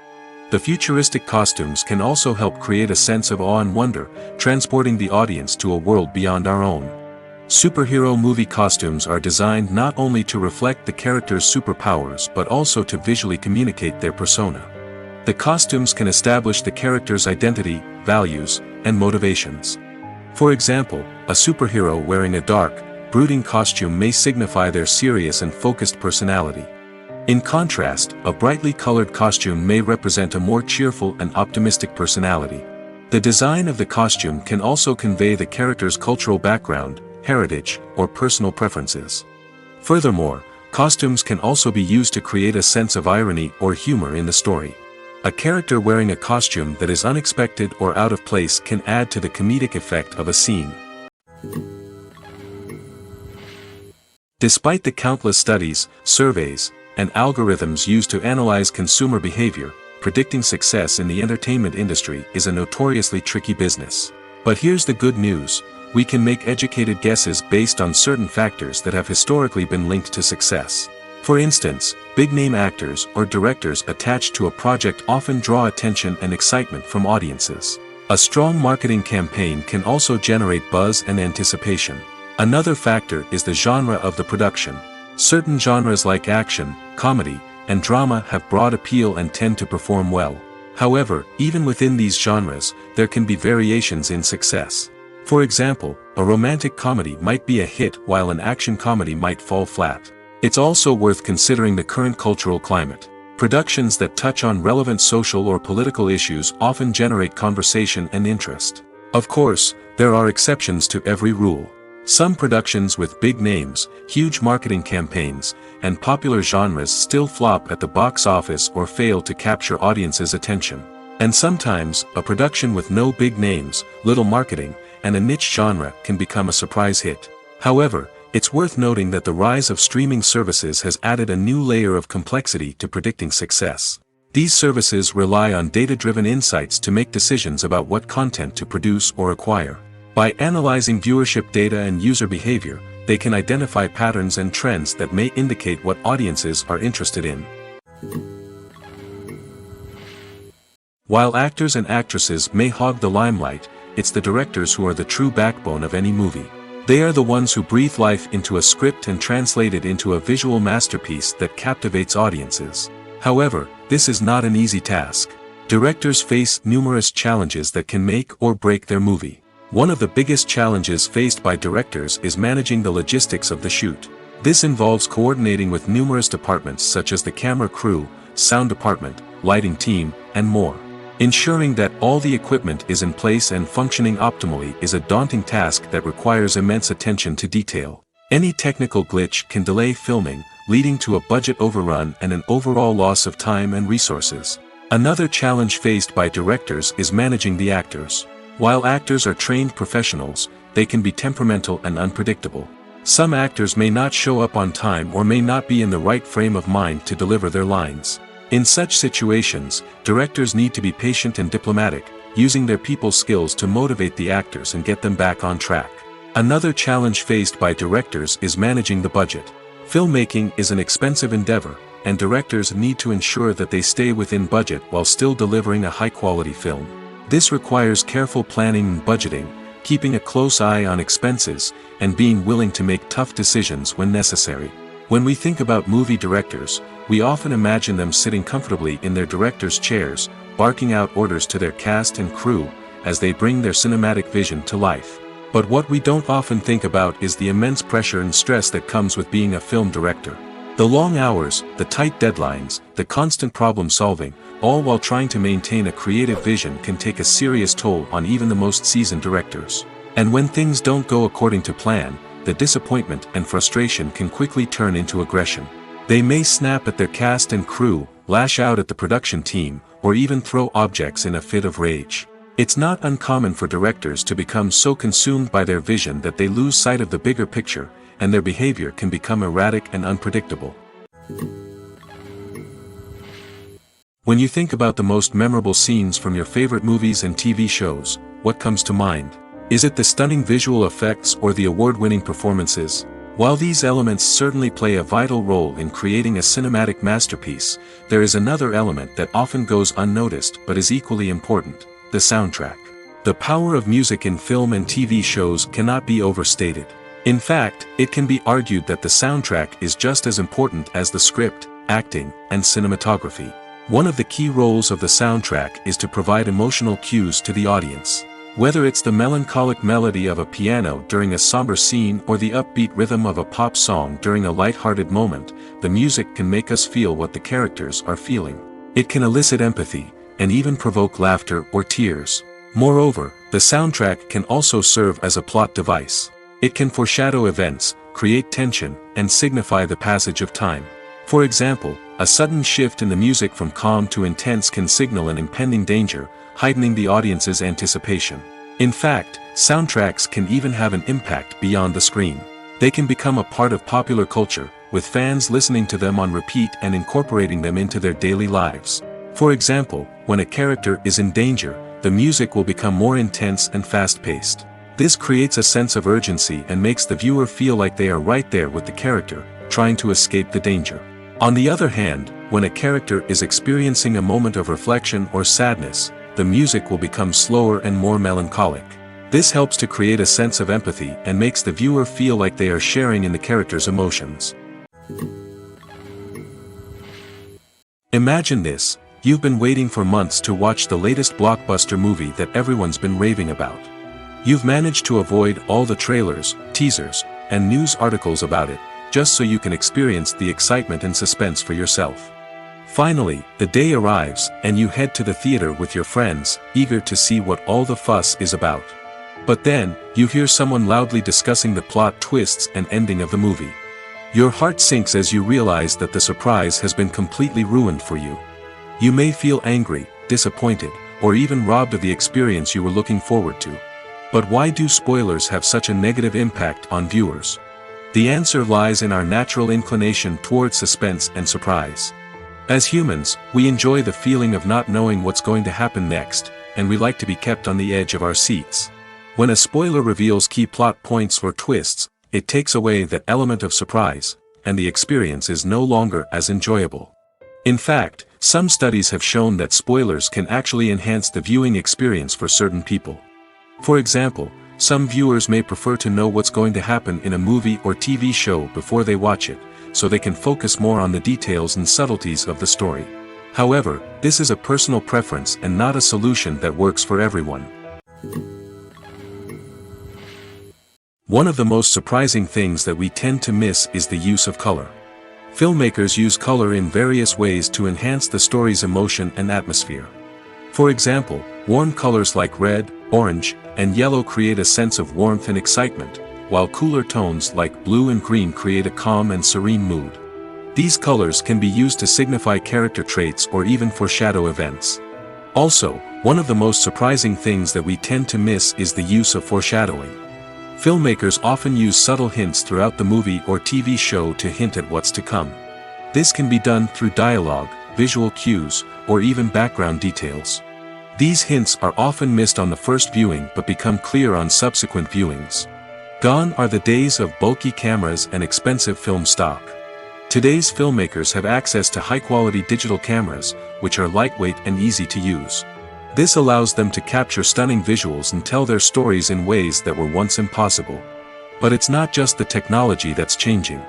The futuristic costumes can also help create a sense of awe and wonder, transporting the audience to a world beyond our own. Superhero movie costumes are designed not only to reflect the character's superpowers but also to visually communicate their persona. The costumes can establish the character's identity, values, and motivations. For example, a superhero wearing a dark, brooding costume may signify their serious and focused personality. In contrast, a brightly colored costume may represent a more cheerful and optimistic personality. The design of the costume can also convey the character's cultural background, heritage, or personal preferences. Furthermore, costumes can also be used to create a sense of irony or humor in the story. A character wearing a costume that is unexpected or out of place can add to the comedic effect of a scene. Despite the countless studies, surveys, and algorithms used to analyze consumer behavior, predicting success in the entertainment industry is a notoriously tricky business. But here's the good news: we can make educated guesses based on certain factors that have historically been linked to success. For instance, big-name actors or directors attached to a project often draw attention and excitement from audiences. A strong marketing campaign can also generate buzz and anticipation. Another factor is the genre of the production. Certain genres like action, comedy, and drama have broad appeal and tend to perform well. However, even within these genres, there can be variations in success. For example, a romantic comedy might be a hit while an action comedy might fall flat. It's also worth considering the current cultural climate. Productions that touch on relevant social or political issues often generate conversation and interest. Of course, there are exceptions to every rule. Some productions with big names, huge marketing campaigns, and popular genres still flop at the box office or fail to capture audiences' attention. And sometimes, a production with no big names, little marketing, and a niche genre can become a surprise hit. However, it's worth noting that the rise of streaming services has added a new layer of complexity to predicting success. These services rely on data-driven insights to make decisions about what content to produce or acquire. By analyzing viewership data and user behavior, they can identify patterns and trends that may indicate what audiences are interested in. While actors and actresses may hog the limelight, it's the directors who are the true backbone of any movie. They are the ones who breathe life into a script and translate it into a visual masterpiece that captivates audiences. However, this is not an easy task. Directors face numerous challenges that can make or break their movie. One of the biggest challenges faced by directors is managing the logistics of the shoot. This involves coordinating with numerous departments such as the camera crew, sound department, lighting team, and more. Ensuring that all the equipment is in place and functioning optimally is a daunting task that requires immense attention to detail. Any technical glitch can delay filming, leading to a budget overrun and an overall loss of time and resources. Another challenge faced by directors is managing the actors. While actors are trained professionals, they can be temperamental and unpredictable. Some actors may not show up on time or may not be in the right frame of mind to deliver their lines. In such situations, directors need to be patient and diplomatic, using their people skills to motivate the actors and get them back on track. Another challenge faced by directors is managing the budget. Filmmaking is an expensive endeavor, and directors need to ensure that they stay within budget while still delivering a high-quality film. This requires careful planning and budgeting, keeping a close eye on expenses, and being willing to make tough decisions when necessary. When we think about movie directors, we often imagine them sitting comfortably in their director's chairs, barking out orders to their cast and crew, as they bring their cinematic vision to life. But what we don't often think about is the immense pressure and stress that comes with being a film director. The long hours, the tight deadlines, the constant problem solving, all while trying to maintain a creative vision can take a serious toll on even the most seasoned directors. And when things don't go according to plan, the disappointment and frustration can quickly turn into aggression. They may snap at their cast and crew, lash out at the production team, or even throw objects in a fit of rage. It's not uncommon for directors to become so consumed by their vision that they lose sight of the bigger picture, and their behavior can become erratic and unpredictable. When you think about the most memorable scenes from your favorite movies and TV shows, what comes to mind? Is it the stunning visual effects or the award-winning performances? While these elements certainly play a vital role in creating a cinematic masterpiece, there is another element that often goes unnoticed but is equally important: the soundtrack. The power of music in film and TV shows cannot be overstated. In fact, it can be argued that the soundtrack is just as important as the script, acting, and cinematography. One of the key roles of the soundtrack is to provide emotional cues to the audience. Whether it's the melancholic melody of a piano during a somber scene or the upbeat rhythm of a pop song during a light-hearted moment, the music can make us feel what the characters are feeling. It can elicit empathy, and even provoke laughter or tears. Moreover, the soundtrack can also serve as a plot device. It can foreshadow events, create tension, and signify the passage of time. For example, a sudden shift in the music from calm to intense can signal an impending danger, heightening the audience's anticipation. In fact, soundtracks can even have an impact beyond the screen. They can become a part of popular culture, with fans listening to them on repeat and incorporating them into their daily lives. For example, when a character is in danger, the music will become more intense and fast-paced. This creates a sense of urgency and makes the viewer feel like they are right there with the character, trying to escape the danger. On the other hand, when a character is experiencing a moment of reflection or sadness, the music will become slower and more melancholic. This helps to create a sense of empathy and makes the viewer feel like they are sharing in the character's emotions. Imagine this: you've been waiting for months to watch the latest blockbuster movie that everyone's been raving about. You've managed to avoid all the trailers, teasers, and news articles about it, just so you can experience the excitement and suspense for yourself. Finally, the day arrives, and you head to the theater with your friends, eager to see what all the fuss is about. But then, you hear someone loudly discussing the plot twists and ending of the movie. Your heart sinks as you realize that the surprise has been completely ruined for you. You may feel angry, disappointed, or even robbed of the experience you were looking forward to. But why do spoilers have such a negative impact on viewers? The answer lies in our natural inclination toward suspense and surprise. As humans, we enjoy the feeling of not knowing what's going to happen next, and we like to be kept on the edge of our seats. When a spoiler reveals key plot points or twists, it takes away that element of surprise, and the experience is no longer as enjoyable. In fact, some studies have shown that spoilers can actually enhance the viewing experience for certain people. For example, some viewers may prefer to know what's going to happen in a movie or TV show before they watch it, so they can focus more on the details and subtleties of the story. However, this is a personal preference and not a solution that works for everyone. One of the most surprising things that we tend to miss is the use of color. Filmmakers use color in various ways to enhance the story's emotion and atmosphere. For example, warm colors like red, orange, and yellow create a sense of warmth and excitement, while cooler tones like blue and green create a calm and serene mood. These colors can be used to signify character traits or even foreshadow events. Also, One of the most surprising things that we tend to miss is the use of foreshadowing. Filmmakers often use subtle hints throughout the movie or TV show to hint at what's to come. This can be done through dialogue, visual cues, or even background details. These hints are often missed on the first viewing but become clear on subsequent viewings. Gone are the days of bulky cameras and expensive film stock. Today's filmmakers have access to high-quality digital cameras, which are lightweight and easy to use. This allows them to capture stunning visuals and tell their stories in ways that were once impossible. But it's not just the technology that's changing.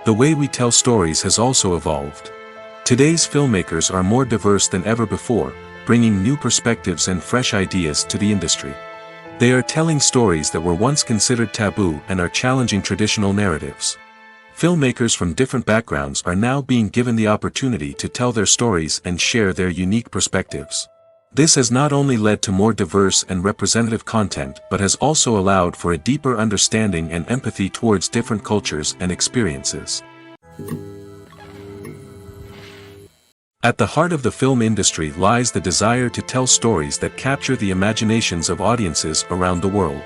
The way we tell stories has also evolved. Today's filmmakers are more diverse than ever before, bringing new perspectives and fresh ideas to the industry. They are telling stories that were once considered taboo and are challenging traditional narratives. Filmmakers from different backgrounds are now being given the opportunity to tell their stories and share their unique perspectives. This has not only led to more diverse and representative content but has also allowed for a deeper understanding and empathy towards different cultures and experiences. At the heart of the film industry lies the desire to tell stories that capture the imaginations of audiences around the world.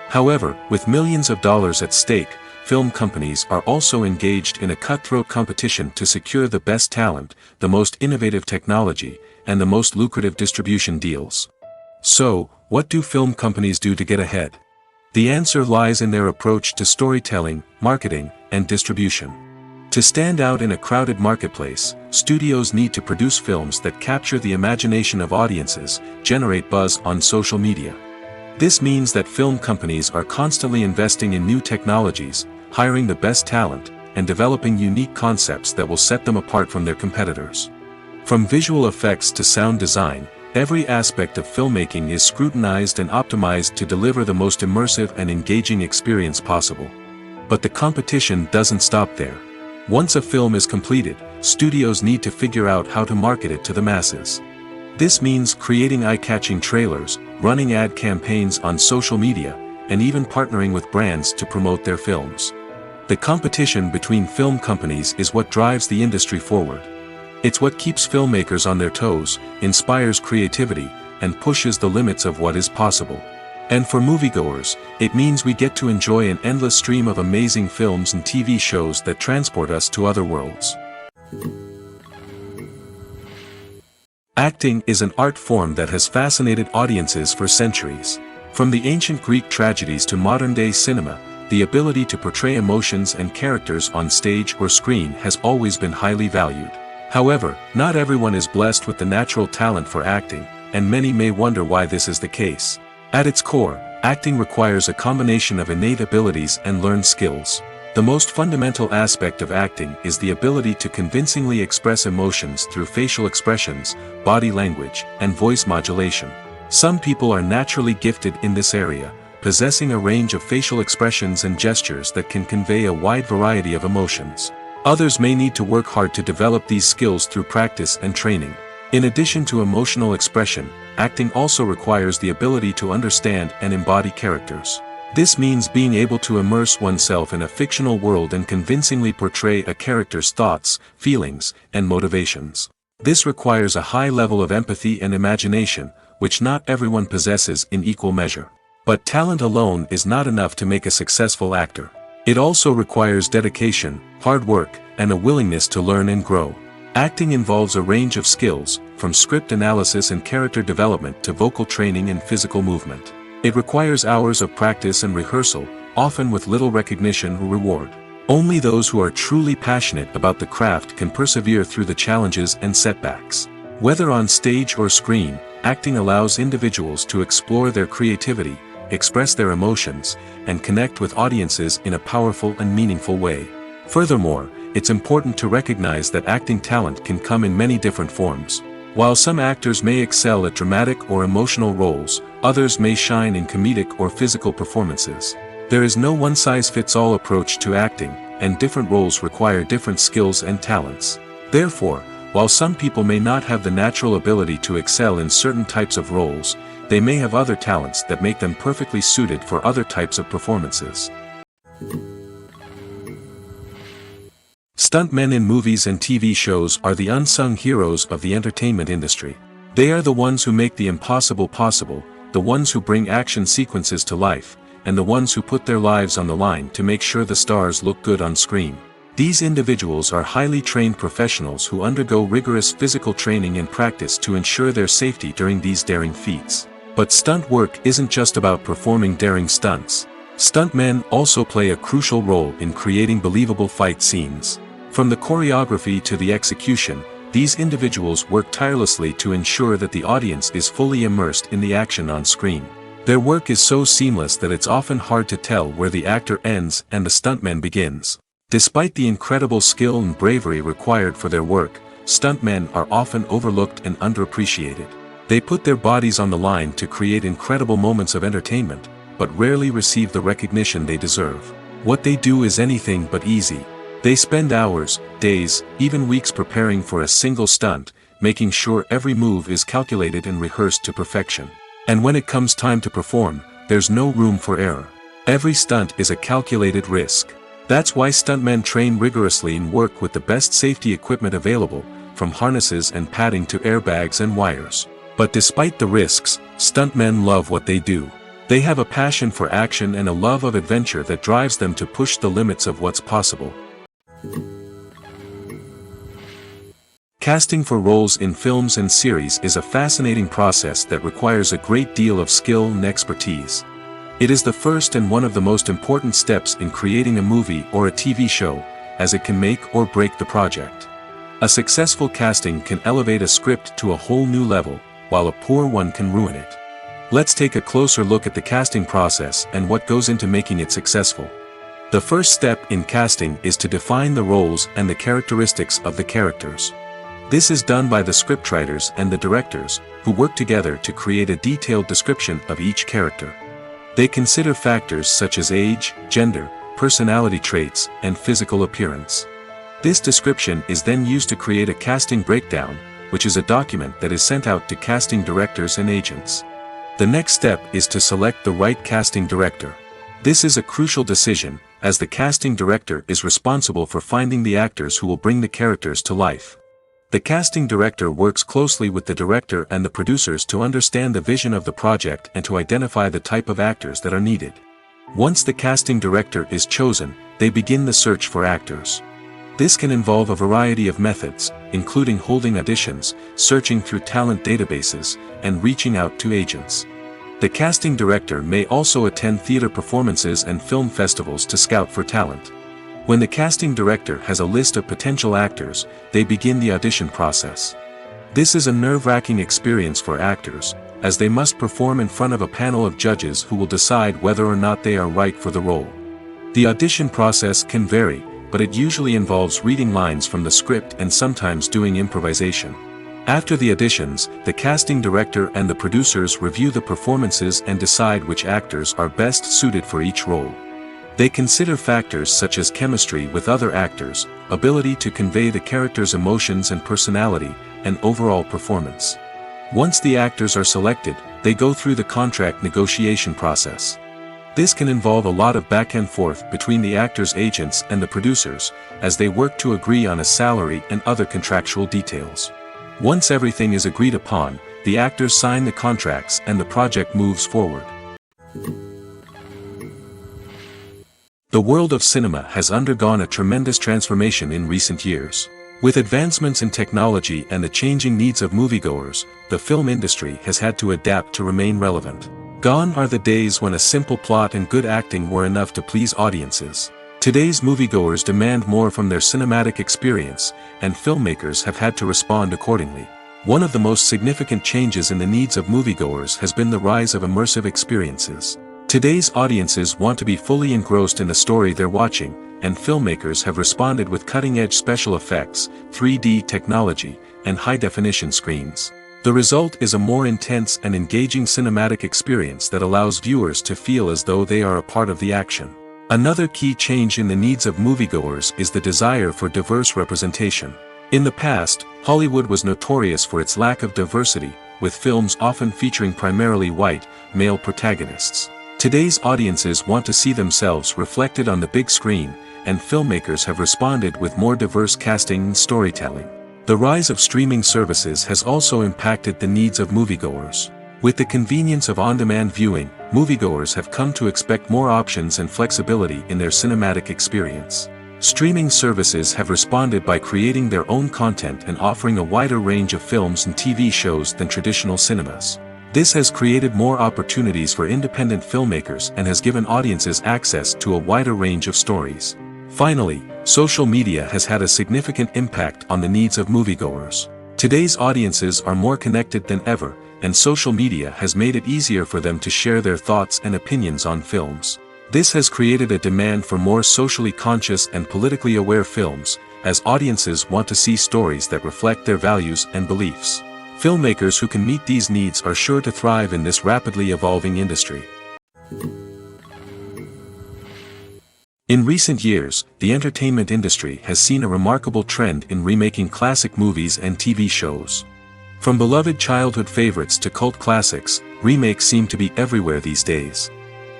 However, with millions of dollars at stake, film companies are also engaged in a cutthroat competition to secure the best talent, the most innovative technology, and the most lucrative distribution deals. So, what do film companies do to get ahead? The answer lies in their approach to storytelling, marketing, and distribution. To stand out in a crowded marketplace, studios need to produce films that capture the imagination of audiences, generate buzz on social media. This means that film companies are constantly investing in new technologies, hiring the best talent, and developing unique concepts that will set them apart from their competitors. From visual effects to sound design, every aspect of filmmaking is scrutinized and optimized to deliver the most immersive and engaging experience possible. But the competition doesn't stop there. Once a film is completed, studios need to figure out how to market it to the masses. This means creating eye-catching trailers, running ad campaigns on social media, and even partnering with brands to promote their films. The competition between film companies is what drives the industry forward. It's what keeps filmmakers on their toes, inspires creativity, and pushes the limits of what is possible. And for moviegoers, it means we get to enjoy an endless stream of amazing films and TV shows that transport us to other worlds. Acting is an art form that has fascinated audiences for centuries. From the ancient Greek tragedies to modern-day cinema, the ability to portray emotions and characters on stage or screen has always been highly valued. However, not everyone is blessed with the natural talent for acting, and many may wonder why this is the case. At its core, acting requires a combination of innate abilities and learned skills. The most fundamental aspect of acting is the ability to convincingly express emotions through facial expressions, body language, and voice modulation. Some people are naturally gifted in this area, possessing a range of facial expressions and gestures that can convey a wide variety of emotions. Others may need to work hard to develop these skills through practice and training. In addition to emotional expression, acting also requires the ability to understand and embody characters. This means being able to immerse oneself in a fictional world and convincingly portray a character's thoughts, feelings, and motivations. This requires a high level of empathy and imagination, which not everyone possesses in equal measure. But talent alone is not enough to make a successful actor. It also requires dedication, hard work, and a willingness to learn and grow. Acting involves a range of skills, from script analysis and character development to vocal training and physical movement. It requires hours of practice and rehearsal, often with little recognition or reward. Only those who are truly passionate about the craft can persevere through the challenges and setbacks. Whether on stage or screen, acting allows individuals to explore their creativity, express their emotions, and connect with audiences in a powerful and meaningful way. Furthermore, it's important to recognize that acting talent can come in many different forms. While some actors may excel at dramatic or emotional roles, others may shine in comedic or physical performances. There is no one-size-fits-all approach to acting, and different roles require different skills and talents. Therefore, while some people may not have the natural ability to excel in certain types of roles, they may have other talents that make them perfectly suited for other types of performances. Stuntmen in movies and TV shows are the unsung heroes of the entertainment industry. They are the ones who make the impossible possible, the ones who bring action sequences to life, and the ones who put their lives on the line to make sure the stars look good on screen. These individuals are highly trained professionals who undergo rigorous physical training and practice to ensure their safety during these daring feats. But stunt work isn't just about performing daring stunts. Stuntmen also play a crucial role in creating believable fight scenes. From the choreography to the execution, these individuals work tirelessly to ensure that the audience is fully immersed in the action on screen. Their work is so seamless that it's often hard to tell where the actor ends and the stuntman begins. Despite the incredible skill and bravery required for their work, stuntmen are often overlooked and underappreciated. They put their bodies on the line to create incredible moments of entertainment, but rarely receive the recognition they deserve. What they do is anything but easy. They spend hours, days, even weeks preparing for a single stunt, making sure every move is calculated and rehearsed to perfection. And when it comes time to perform, there's no room for error. Every stunt is a calculated risk. That's why stuntmen train rigorously and work with the best safety equipment available, from harnesses and padding to airbags and wires. But despite the risks, stuntmen love what they do. They have a passion for action and a love of adventure that drives them to push the limits of what's possible. Casting for roles in films and series is a fascinating process that requires a great deal of skill and expertise. It is the first and one of the most important steps in creating a movie or a TV show, as it can make or break the project. A successful casting can elevate a script to a whole new level, while a poor one can ruin it. Let's take a closer look at the casting process and what goes into making it successful. The first step in casting is to define the roles and the characteristics of the characters. This is done by the scriptwriters and the directors, who work together to create a detailed description of each character. They consider factors such as age, gender, personality traits, and physical appearance. This description is then used to create a casting breakdown, which is a document that is sent out to casting directors and agents. The next step is to select the right casting director. This is a crucial decision, as the casting director is responsible for finding the actors who will bring the characters to life. The casting director works closely with the director and the producers to understand the vision of the project and to identify the type of actors that are needed. Once the casting director is chosen, they begin the search for actors. This can involve a variety of methods, including holding auditions, searching through talent databases, and reaching out to agents. The casting director may also attend theater performances and film festivals to scout for talent. When the casting director has a list of potential actors, they begin the audition process. This is a nerve-wracking experience for actors, as they must perform in front of a panel of judges who will decide whether or not they are right for the role. The audition process can vary, but it usually involves reading lines from the script and sometimes doing improvisation. After the auditions, the casting director and the producers review the performances and decide which actors are best suited for each role. They consider factors such as chemistry with other actors, ability to convey the character's emotions and personality, and overall performance. Once the actors are selected, they go through the contract negotiation process. This can involve a lot of back and forth between the actors' agents and the producers, as they work to agree on a salary and other contractual details. Once everything is agreed upon, the actors sign the contracts and the project moves forward. The world of cinema has undergone a tremendous transformation in recent years. With advancements in technology and the changing needs of moviegoers, the film industry has had to adapt to remain relevant. Gone are the days when a simple plot and good acting were enough to please audiences. Today's moviegoers demand more from their cinematic experience, and filmmakers have had to respond accordingly. One of the most significant changes in the needs of moviegoers has been the rise of immersive experiences. Today's audiences want to be fully engrossed in the story they're watching, and filmmakers have responded with cutting-edge special effects, 3D technology, and high-definition screens. The result is a more intense and engaging cinematic experience that allows viewers to feel as though they are a part of the action. Another key change in the needs of moviegoers is the desire for diverse representation. In the past, Hollywood was notorious for its lack of diversity, with films often featuring primarily white, male protagonists. Today's audiences want to see themselves reflected on the big screen, and filmmakers have responded with more diverse casting and storytelling. The rise of streaming services has also impacted the needs of moviegoers. With the convenience of on-demand viewing, moviegoers have come to expect more options and flexibility in their cinematic experience. Streaming services have responded by creating their own content and offering a wider range of films and TV shows than traditional cinemas. This has created more opportunities for independent filmmakers and has given audiences access to a wider range of stories. Finally, social media has had a significant impact on the needs of moviegoers. Today's audiences are more connected than ever, and social media has made it easier for them to share their thoughts and opinions on films. This has created a demand for more socially conscious and politically aware films, as audiences want to see stories that reflect their values and beliefs. Filmmakers who can meet these needs are sure to thrive in this rapidly evolving industry. In recent years, the entertainment industry has seen a remarkable trend in remaking classic movies and TV shows. From beloved childhood favorites to cult classics, remakes seem to be everywhere these days.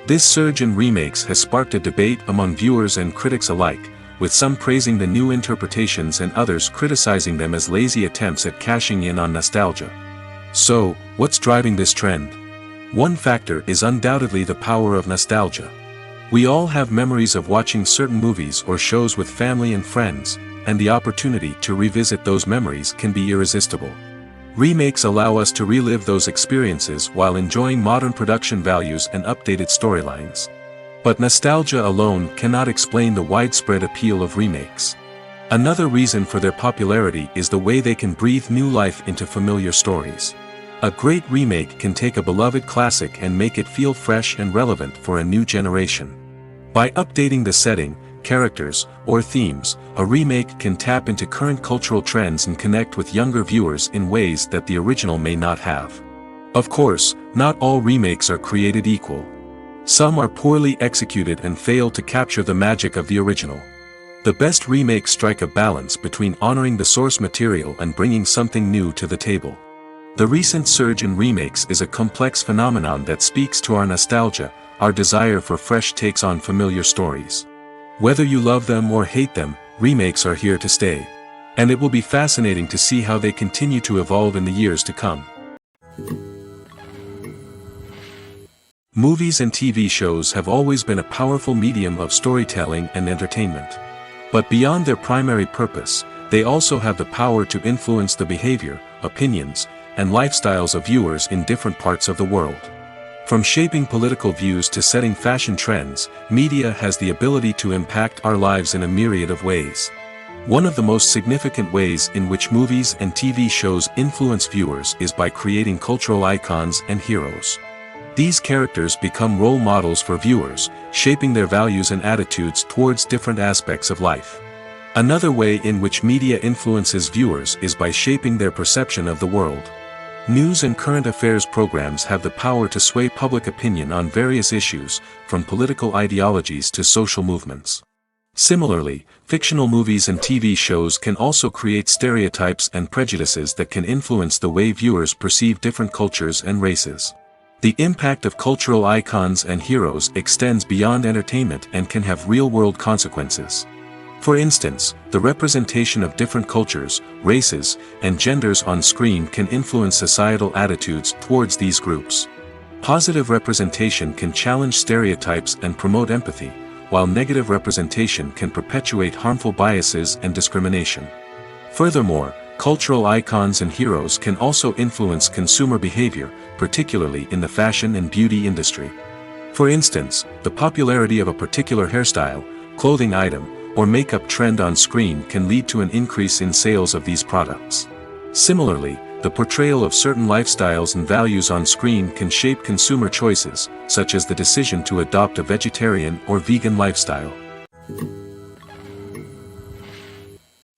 This surge in remakes has sparked a debate among viewers and critics alike, with some praising the new interpretations and others criticizing them as lazy attempts at cashing in on nostalgia. So, what's driving this trend? One factor is undoubtedly the power of nostalgia. We all have memories of watching certain movies or shows with family and friends, and the opportunity to revisit those memories can be irresistible. Remakes allow us to relive those experiences while enjoying modern production values and updated storylines. But nostalgia alone cannot explain the widespread appeal of remakes. Another reason for their popularity is the way they can breathe new life into familiar stories. A great remake can take a beloved classic and make it feel fresh and relevant for a new generation. By updating the setting, characters, or themes, a remake can tap into current cultural trends and connect with younger viewers in ways that the original may not have. Of course, not all remakes are created equal. Some are poorly executed and fail to capture the magic of the original. The best remakes strike a balance between honoring the source material and bringing something new to the table. The recent surge in remakes is a complex phenomenon that speaks to our nostalgia, our desire for fresh takes on familiar stories. Whether you love them or hate them, remakes are here to stay. And it will be fascinating to see how they continue to evolve in the years to come. Movies and TV shows have always been a powerful medium of storytelling and entertainment. But beyond their primary purpose, they also have the power to influence the behavior, opinions, and lifestyles of viewers in different parts of the world. From shaping political views to setting fashion trends, media has the ability to impact our lives in a myriad of ways. One of the most significant ways in which movies and TV shows influence viewers is by creating cultural icons and heroes. These characters become role models for viewers, shaping their values and attitudes towards different aspects of life. Another way in which media influences viewers is by shaping their perception of the world. News and current affairs programs have the power to sway public opinion on various issues, from political ideologies to social movements. Similarly, fictional movies and TV shows can also create stereotypes and prejudices that can influence the way viewers perceive different cultures and races. The impact of cultural icons and heroes extends beyond entertainment and can have real-world consequences. For instance, the representation of different cultures, races, and genders on screen can influence societal attitudes towards these groups. Positive representation can challenge stereotypes and promote empathy, while negative representation can perpetuate harmful biases and discrimination. Furthermore, cultural icons and heroes can also influence consumer behavior, particularly in the fashion and beauty industry. For instance, the popularity of a particular hairstyle, clothing item, or makeup trend on screen can lead to an increase in sales of these products. Similarly, the portrayal of certain lifestyles and values on screen can shape consumer choices, such as the decision to adopt a vegetarian or vegan lifestyle.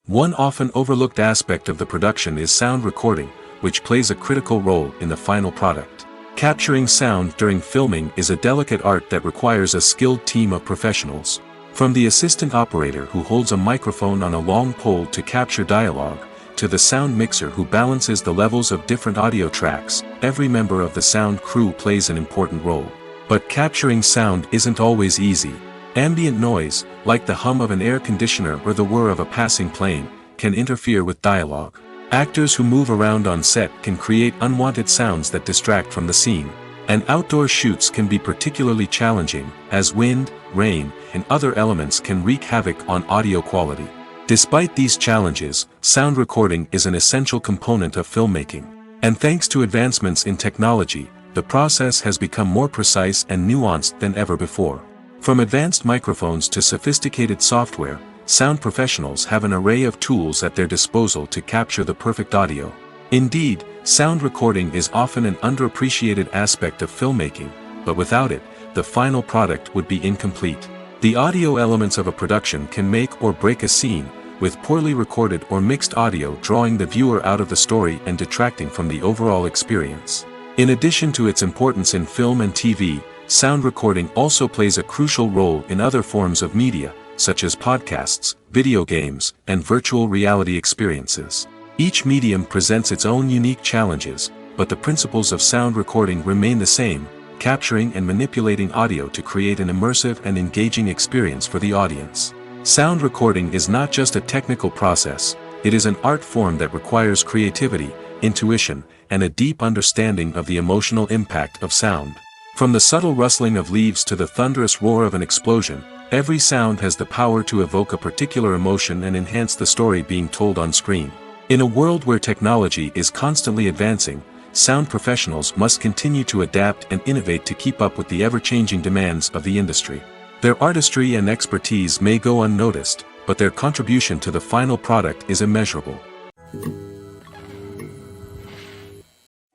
One often overlooked aspect of the production is sound recording, which plays a critical role in the final product. Capturing sound during filming is a delicate art that requires a skilled team of professionals. From the assistant operator who holds a microphone on a long pole to capture dialogue, to the sound mixer who balances the levels of different audio tracks, every member of the sound crew plays an important role. But capturing sound isn't always easy. Ambient noise, like the hum of an air conditioner or the whir of a passing plane, can interfere with dialogue. Actors who move around on set can create unwanted sounds that distract from the scene. And outdoor shoots can be particularly challenging, as wind, rain, and other elements can wreak havoc on audio quality. Despite these challenges, sound recording is an essential component of filmmaking. And thanks to advancements in technology, the process has become more precise and nuanced than ever before. From advanced microphones to sophisticated software, sound professionals have an array of tools at their disposal to capture the perfect audio. Indeed, sound recording is often an underappreciated aspect of filmmaking, but without it, the final product would be incomplete. The audio elements of a production can make or break a scene, with poorly recorded or mixed audio drawing the viewer out of the story and detracting from the overall experience. In addition to its importance in film and TV, sound recording also plays a crucial role in other forms of media, such as podcasts, video games, and virtual reality experiences. Each medium presents its own unique challenges, but the principles of sound recording remain the same, capturing and manipulating audio to create an immersive and engaging experience for the audience. Sound recording is not just a technical process, it is an art form that requires creativity, intuition, and a deep understanding of the emotional impact of sound. From the subtle rustling of leaves to the thunderous roar of an explosion, every sound has the power to evoke a particular emotion and enhance the story being told on screen. In a world where technology is constantly advancing, sound professionals must continue to adapt and innovate to keep up with the ever-changing demands of the industry. Their artistry and expertise may go unnoticed, but their contribution to the final product is immeasurable.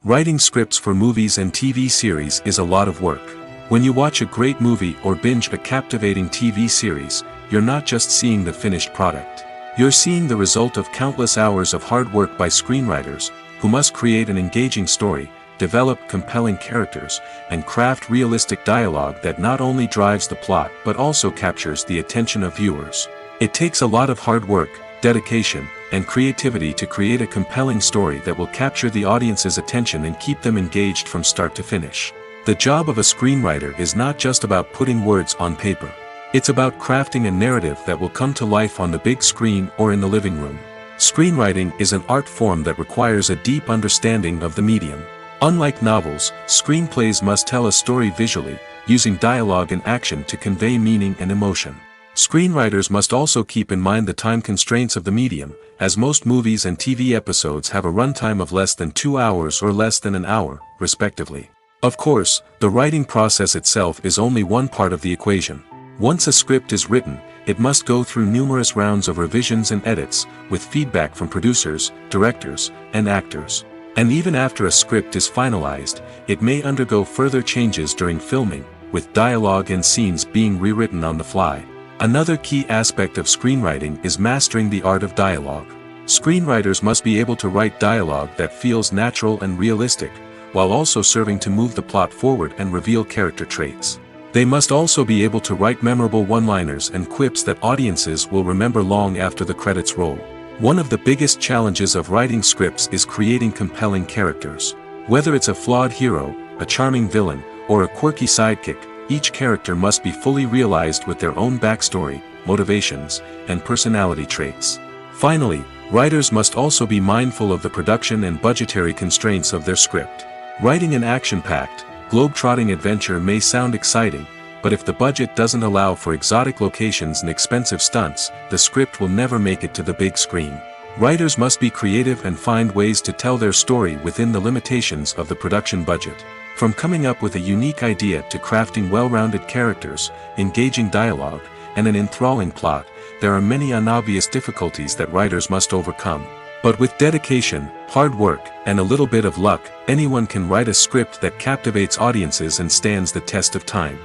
Writing scripts for movies and TV series is a lot of work. When you watch a great movie or binge a captivating TV series, you're not just seeing the finished product. You're seeing the result of countless hours of hard work by screenwriters, who must create an engaging story, develop compelling characters, and craft realistic dialogue that not only drives the plot but also captures the attention of viewers. It takes a lot of hard work, dedication, and creativity to create a compelling story that will capture the audience's attention and keep them engaged from start to finish. The job of a screenwriter is not just about putting words on paper. It's about crafting a narrative that will come to life on the big screen or in the living room. Screenwriting is an art form that requires a deep understanding of the medium. Unlike novels, screenplays must tell a story visually, using dialogue and action to convey meaning and emotion. Screenwriters must also keep in mind the time constraints of the medium, as most movies and TV episodes have a runtime of less than 2 hours or less than an hour, respectively. Of course, the writing process itself is only one part of the equation. Once a script is written, it must go through numerous rounds of revisions and edits, with feedback from producers, directors, and actors. And even after a script is finalized, it may undergo further changes during filming, with dialogue and scenes being rewritten on the fly. Another key aspect of screenwriting is mastering the art of dialogue. Screenwriters must be able to write dialogue that feels natural and realistic, while also serving to move the plot forward and reveal character traits. They must also be able to write memorable one-liners and quips that audiences will remember long after the credits roll. One of the biggest challenges of writing scripts is creating compelling characters. Whether it's a flawed hero, a charming villain, or a quirky sidekick, each character must be fully realized with their own backstory, motivations, and personality traits. Finally, writers must also be mindful of the production and budgetary constraints of their script. Writing an action-packed, globe-trotting adventure may sound exciting, but if the budget doesn't allow for exotic locations and expensive stunts, the script will never make it to the big screen. Writers must be creative and find ways to tell their story within the limitations of the production budget. From coming up with a unique idea to crafting well-rounded characters, engaging dialogue, and an enthralling plot, there are many unobvious difficulties that writers must overcome. But with dedication, hard work, and a little bit of luck, anyone can write a script that captivates audiences and stands the test of time.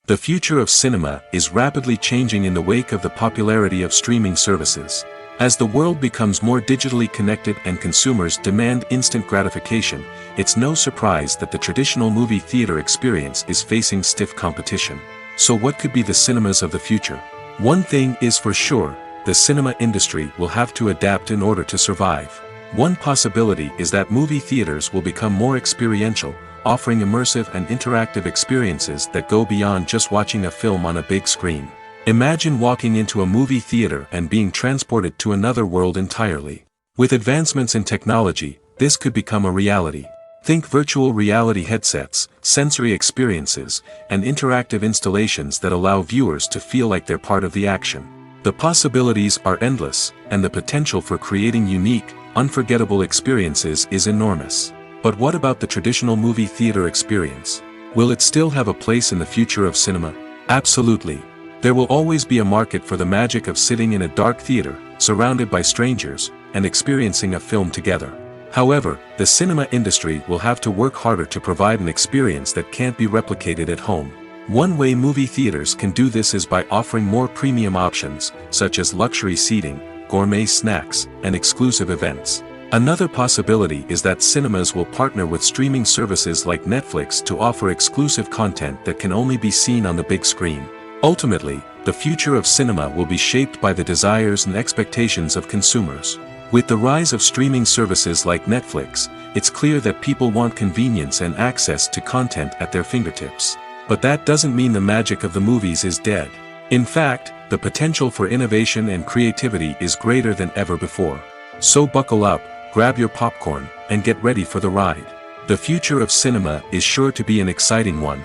The future of cinema is rapidly changing in the wake of the popularity of streaming services. As the world becomes more digitally connected and consumers demand instant gratification, it's no surprise that the traditional movie theater experience is facing stiff competition. So what could be the cinemas of the future? One thing is for sure, the cinema industry will have to adapt in order to survive. One possibility is that movie theaters will become more experiential, offering immersive and interactive experiences that go beyond just watching a film on a big screen. Imagine walking into a movie theater and being transported to another world entirely. With advancements in technology, this could become a reality. Think virtual reality headsets, sensory experiences, and interactive installations that allow viewers to feel like they're part of the action. The possibilities are endless, and the potential for creating unique, unforgettable experiences is enormous. But what about the traditional movie theater experience? Will it still have a place in the future of cinema? Absolutely. There will always be a market for the magic of sitting in a dark theater, surrounded by strangers, and experiencing a film together. However, the cinema industry will have to work harder to provide an experience that can't be replicated at home. One way movie theaters can do this is by offering more premium options, such as luxury seating, gourmet snacks, and exclusive events. Another possibility is that cinemas will partner with streaming services like Netflix to offer exclusive content that can only be seen on the big screen. Ultimately, the future of cinema will be shaped by the desires and expectations of consumers. With the rise of streaming services like Netflix, it's clear that people want convenience and access to content at their fingertips. But that doesn't mean the magic of the movies is dead. In fact, the potential for innovation and creativity is greater than ever before. So buckle up, grab your popcorn, and get ready for the ride. The future of cinema is sure to be an exciting one.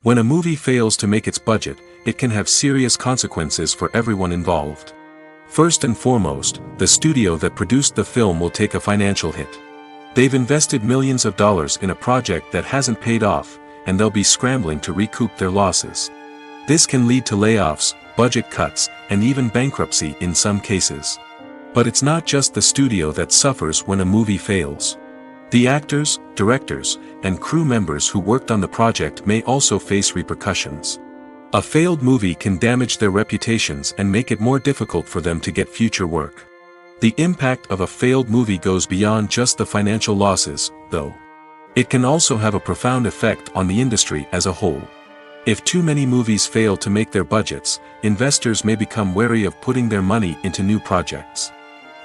When a movie fails to make its budget, it can have serious consequences for everyone involved. First and foremost, the studio that produced the film will take a financial hit. They've invested millions of dollars in a project that hasn't paid off, and they'll be scrambling to recoup their losses. This can lead to layoffs, budget cuts, and even bankruptcy in some cases. But it's not just the studio that suffers when a movie fails. The actors, directors, and crew members who worked on the project may also face repercussions. A failed movie can damage their reputations and make it more difficult for them to get future work. The impact of a failed movie goes beyond just the financial losses, though. It can also have a profound effect on the industry as a whole. If too many movies fail to make their budgets, investors may become wary of putting their money into new projects.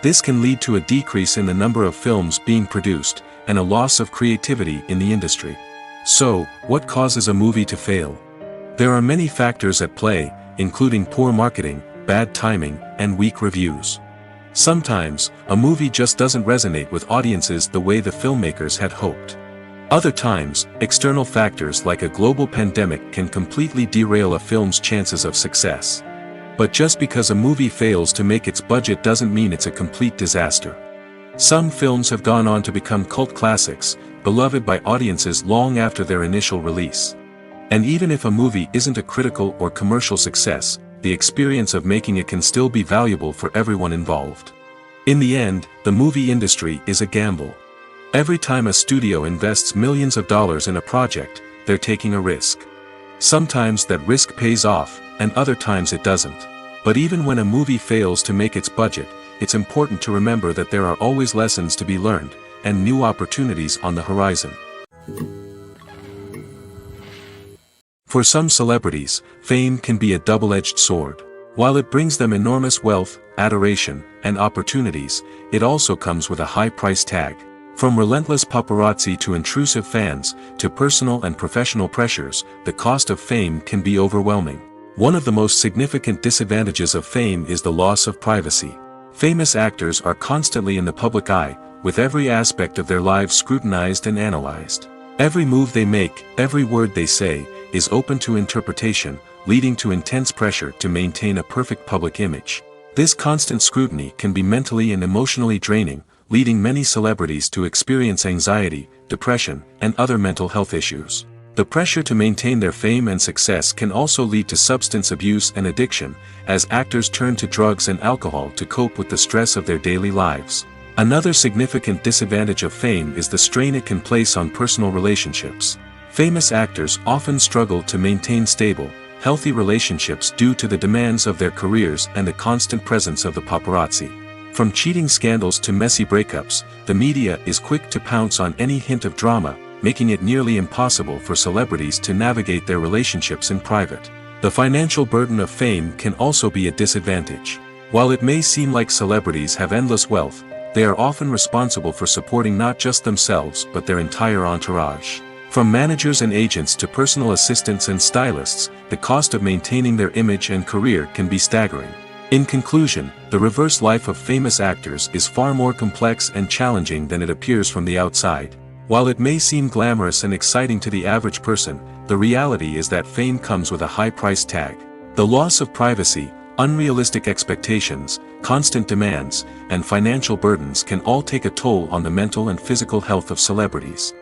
This can lead to a decrease in the number of films being produced, and a loss of creativity in the industry. So, what causes a movie to fail? There are many factors at play, including poor marketing, bad timing, and weak reviews. Sometimes, a movie just doesn't resonate with audiences the way the filmmakers had hoped. Other times, external factors like a global pandemic can completely derail a film's chances of success. But just because a movie fails to make its budget doesn't mean it's a complete disaster. Some films have gone on to become cult classics, beloved by audiences long after their initial release. And even if a movie isn't a critical or commercial success, the experience of making it can still be valuable for everyone involved. In the end, the movie industry is a gamble. Every time a studio invests millions of dollars in a project, they're taking a risk. Sometimes that risk pays off, and other times it doesn't. But even when a movie fails to make its budget, it's important to remember that there are always lessons to be learned, and new opportunities on the horizon. For some celebrities, fame can be a double-edged sword. While it brings them enormous wealth, adoration, and opportunities, it also comes with a high price tag. From relentless paparazzi to intrusive fans, to personal and professional pressures, the cost of fame can be overwhelming. One of the most significant disadvantages of fame is the loss of privacy. Famous actors are constantly in the public eye, with every aspect of their lives scrutinized and analyzed. Every move they make, every word they say, is open to interpretation, leading to intense pressure to maintain a perfect public image. This constant scrutiny can be mentally and emotionally draining, leading many celebrities to experience anxiety, depression, and other mental health issues. The pressure to maintain their fame and success can also lead to substance abuse and addiction, as actors turn to drugs and alcohol to cope with the stress of their daily lives. Another significant disadvantage of fame is the strain it can place on personal relationships. Famous actors often struggle to maintain stable, healthy relationships due to the demands of their careers and the constant presence of the paparazzi. From cheating scandals to messy breakups, the media is quick to pounce on any hint of drama, making it nearly impossible for celebrities to navigate their relationships in private. The financial burden of fame can also be a disadvantage. While it may seem like celebrities have endless wealth, they are often responsible for supporting not just themselves but their entire entourage. From managers and agents to personal assistants and stylists, the cost of maintaining their image and career can be staggering. In conclusion, the reverse life of famous actors is far more complex and challenging than it appears from the outside. While it may seem glamorous and exciting to the average person, the reality is that fame comes with a high price tag. The loss of privacy, unrealistic expectations, constant demands, and financial burdens can all take a toll on the mental and physical health of celebrities.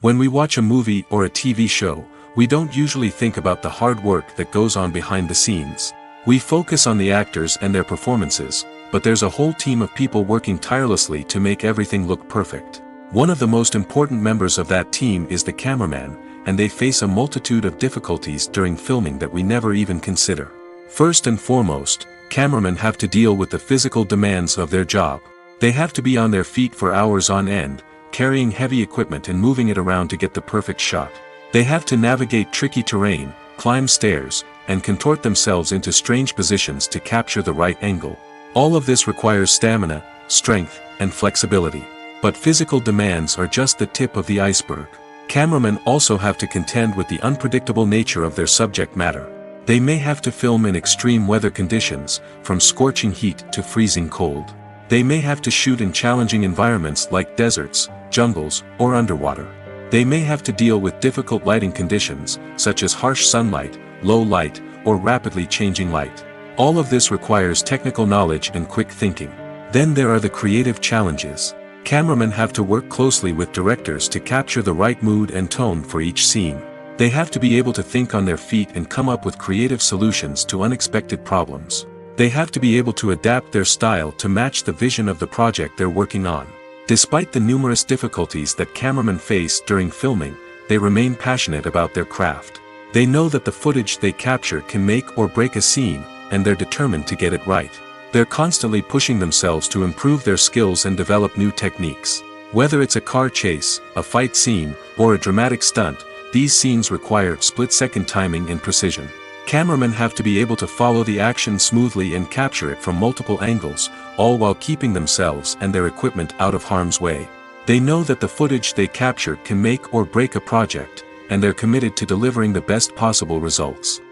When we watch a movie or a TV show, we don't usually think about the hard work that goes on behind the scenes. We focus on the actors and their performances, but there's a whole team of people working tirelessly to make everything look perfect. One of the most important members of that team is the cameraman, and they face a multitude of difficulties during filming that we never even consider. First and foremost, cameramen have to deal with the physical demands of their job. They have to be on their feet for hours on end, carrying heavy equipment and moving it around to get the perfect shot. They have to navigate tricky terrain, climb stairs, and contort themselves into strange positions to capture the right angle. All of this requires stamina, strength, and flexibility. But physical demands are just the tip of the iceberg. Cameramen also have to contend with the unpredictable nature of their subject matter. They may have to film in extreme weather conditions, from scorching heat to freezing cold. They may have to shoot in challenging environments like deserts, jungles, or underwater. They may have to deal with difficult lighting conditions, such as harsh sunlight, low light, or rapidly changing light. All of this requires technical knowledge and quick thinking. Then there are the creative challenges. Cameramen have to work closely with directors to capture the right mood and tone for each scene. They have to be able to think on their feet and come up with creative solutions to unexpected problems. They have to be able to adapt their style to match the vision of the project they're working on. Despite the numerous difficulties that cameramen face during filming, they remain passionate about their craft. They know that the footage they capture can make or break a scene, and they're determined to get it right. They're constantly pushing themselves to improve their skills and develop new techniques. Whether it's a car chase, a fight scene, or a dramatic stunt, these scenes require split-second timing and precision. Cameramen have to be able to follow the action smoothly and capture it from multiple angles, all while keeping themselves and their equipment out of harm's way. They know that the footage they capture can make or break a project, and they're committed to delivering the best possible results.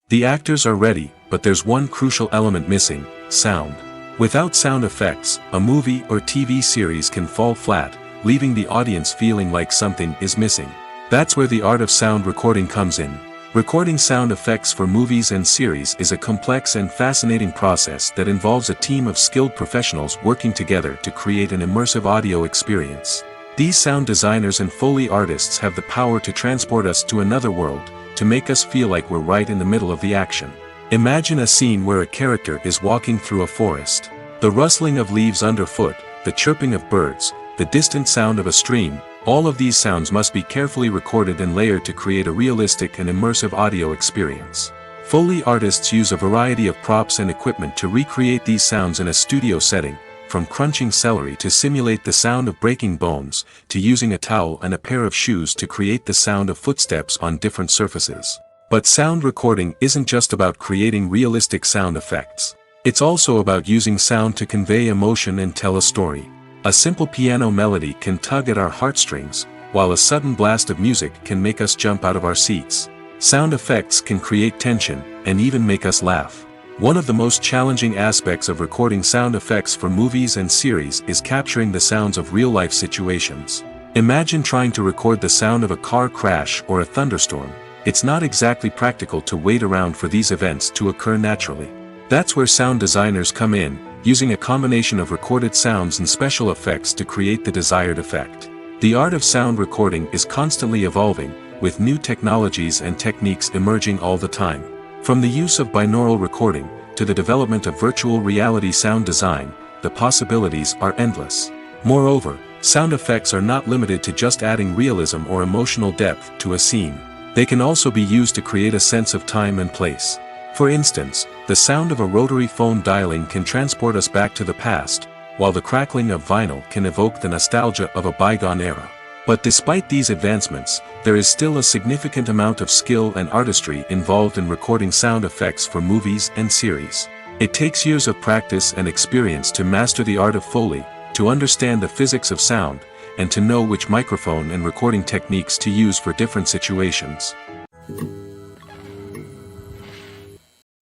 The actors are ready, but there's one crucial element missing: sound. Without sound effects, a movie or TV series can fall flat, leaving the audience feeling like something is missing. That's where the art of sound recording comes in. Recording sound effects for movies and series is a complex and fascinating process that involves a team of skilled professionals working together to create an immersive audio experience. These sound designers and Foley artists have the power to transport us to another world, to make us feel like we're right in the middle of the action. Imagine a scene where a character is walking through a forest. The rustling of leaves underfoot, the chirping of birds, the distant sound of a stream, all of these sounds must be carefully recorded and layered to create a realistic and immersive audio experience. Foley artists use a variety of props and equipment to recreate these sounds in a studio setting, from crunching celery to simulate the sound of breaking bones, to using a towel and a pair of shoes to create the sound of footsteps on different surfaces. But sound recording isn't just about creating realistic sound effects. It's also about using sound to convey emotion and tell a story. A simple piano melody can tug at our heartstrings, while a sudden blast of music can make us jump out of our seats. Sound effects can create tension, and even make us laugh. One of the most challenging aspects of recording sound effects for movies and series is capturing the sounds of real-life situations. Imagine trying to record the sound of a car crash or a thunderstorm. It's not exactly practical to wait around for these events to occur naturally. That's where sound designers come in, using a combination of recorded sounds and special effects to create the desired effect. The art of sound recording is constantly evolving, with new technologies and techniques emerging all the time. From the use of binaural recording, to the development of virtual reality sound design, the possibilities are endless. Moreover, sound effects are not limited to just adding realism or emotional depth to a scene. They can also be used to create a sense of time and place. For instance, the sound of a rotary phone dialing can transport us back to the past, while the crackling of vinyl can evoke the nostalgia of a bygone era. But despite these advancements, there is still a significant amount of skill and artistry involved in recording sound effects for movies and series. It takes years of practice and experience to master the art of Foley, to understand the physics of sound, and to know which microphone and recording techniques to use for different situations.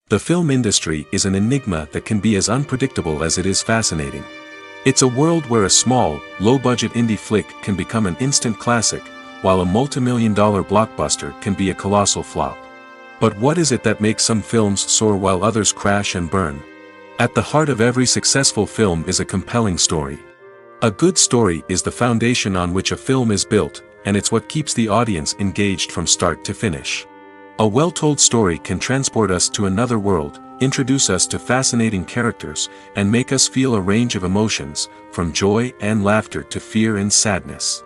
The film industry is an enigma that can be as unpredictable as it is fascinating. It's a world where a small, low-budget indie flick can become an instant classic, while a multi-million-dollar blockbuster can be a colossal flop. But what is it that makes some films soar while others crash and burn? At the heart of every successful film is a compelling story. A good story is the foundation on which a film is built, and it's what keeps the audience engaged from start to finish. A well-told story can transport us to another world, introduce us to fascinating characters, and make us feel a range of emotions, from joy and laughter to fear and sadness.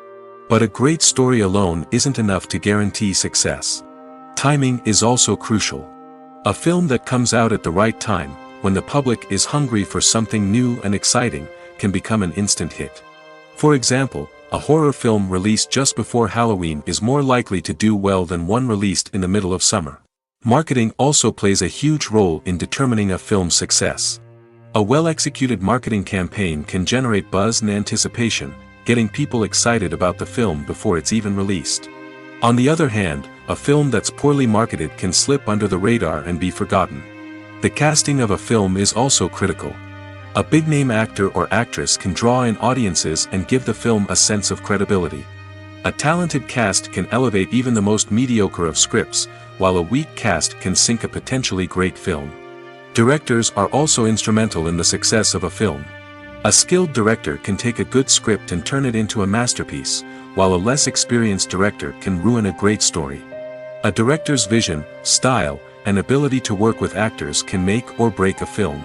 But a great story alone isn't enough to guarantee success. Timing is also crucial. A film that comes out at the right time, when the public is hungry for something new and exciting, can become an instant hit. For example, a horror film released just before Halloween is more likely to do well than one released in the middle of summer. Marketing also plays a huge role in determining a film's success. A well-executed marketing campaign can generate buzz and anticipation, getting people excited about the film before it's even released. On the other hand, a film that's poorly marketed can slip under the radar and be forgotten. The casting of a film is also critical. A big-name actor or actress can draw in audiences and give the film a sense of credibility. A talented cast can elevate even the most mediocre of scripts, while a weak cast can sink a potentially great film. Directors are also instrumental in the success of a film. A skilled director can take a good script and turn it into a masterpiece, while a less experienced director can ruin a great story. A director's vision, style, and ability to work with actors can make or break a film.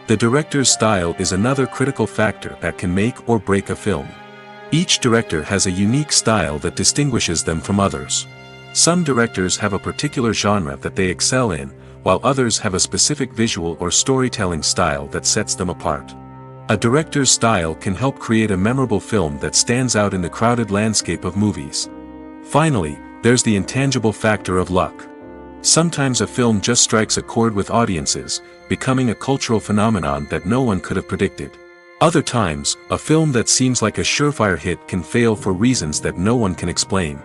The director's style is another critical factor that can make or break a film. Each director has a unique style that distinguishes them from others. Some directors have a particular genre that they excel in, while others have a specific visual or storytelling style that sets them apart. A director's style can help create a memorable film that stands out in the crowded landscape of movies. Finally, there's the intangible factor of luck. Sometimes a film just strikes a chord with audiences, becoming a cultural phenomenon that no one could have predicted. Other times, a film that seems like a surefire hit can fail for reasons that no one can explain.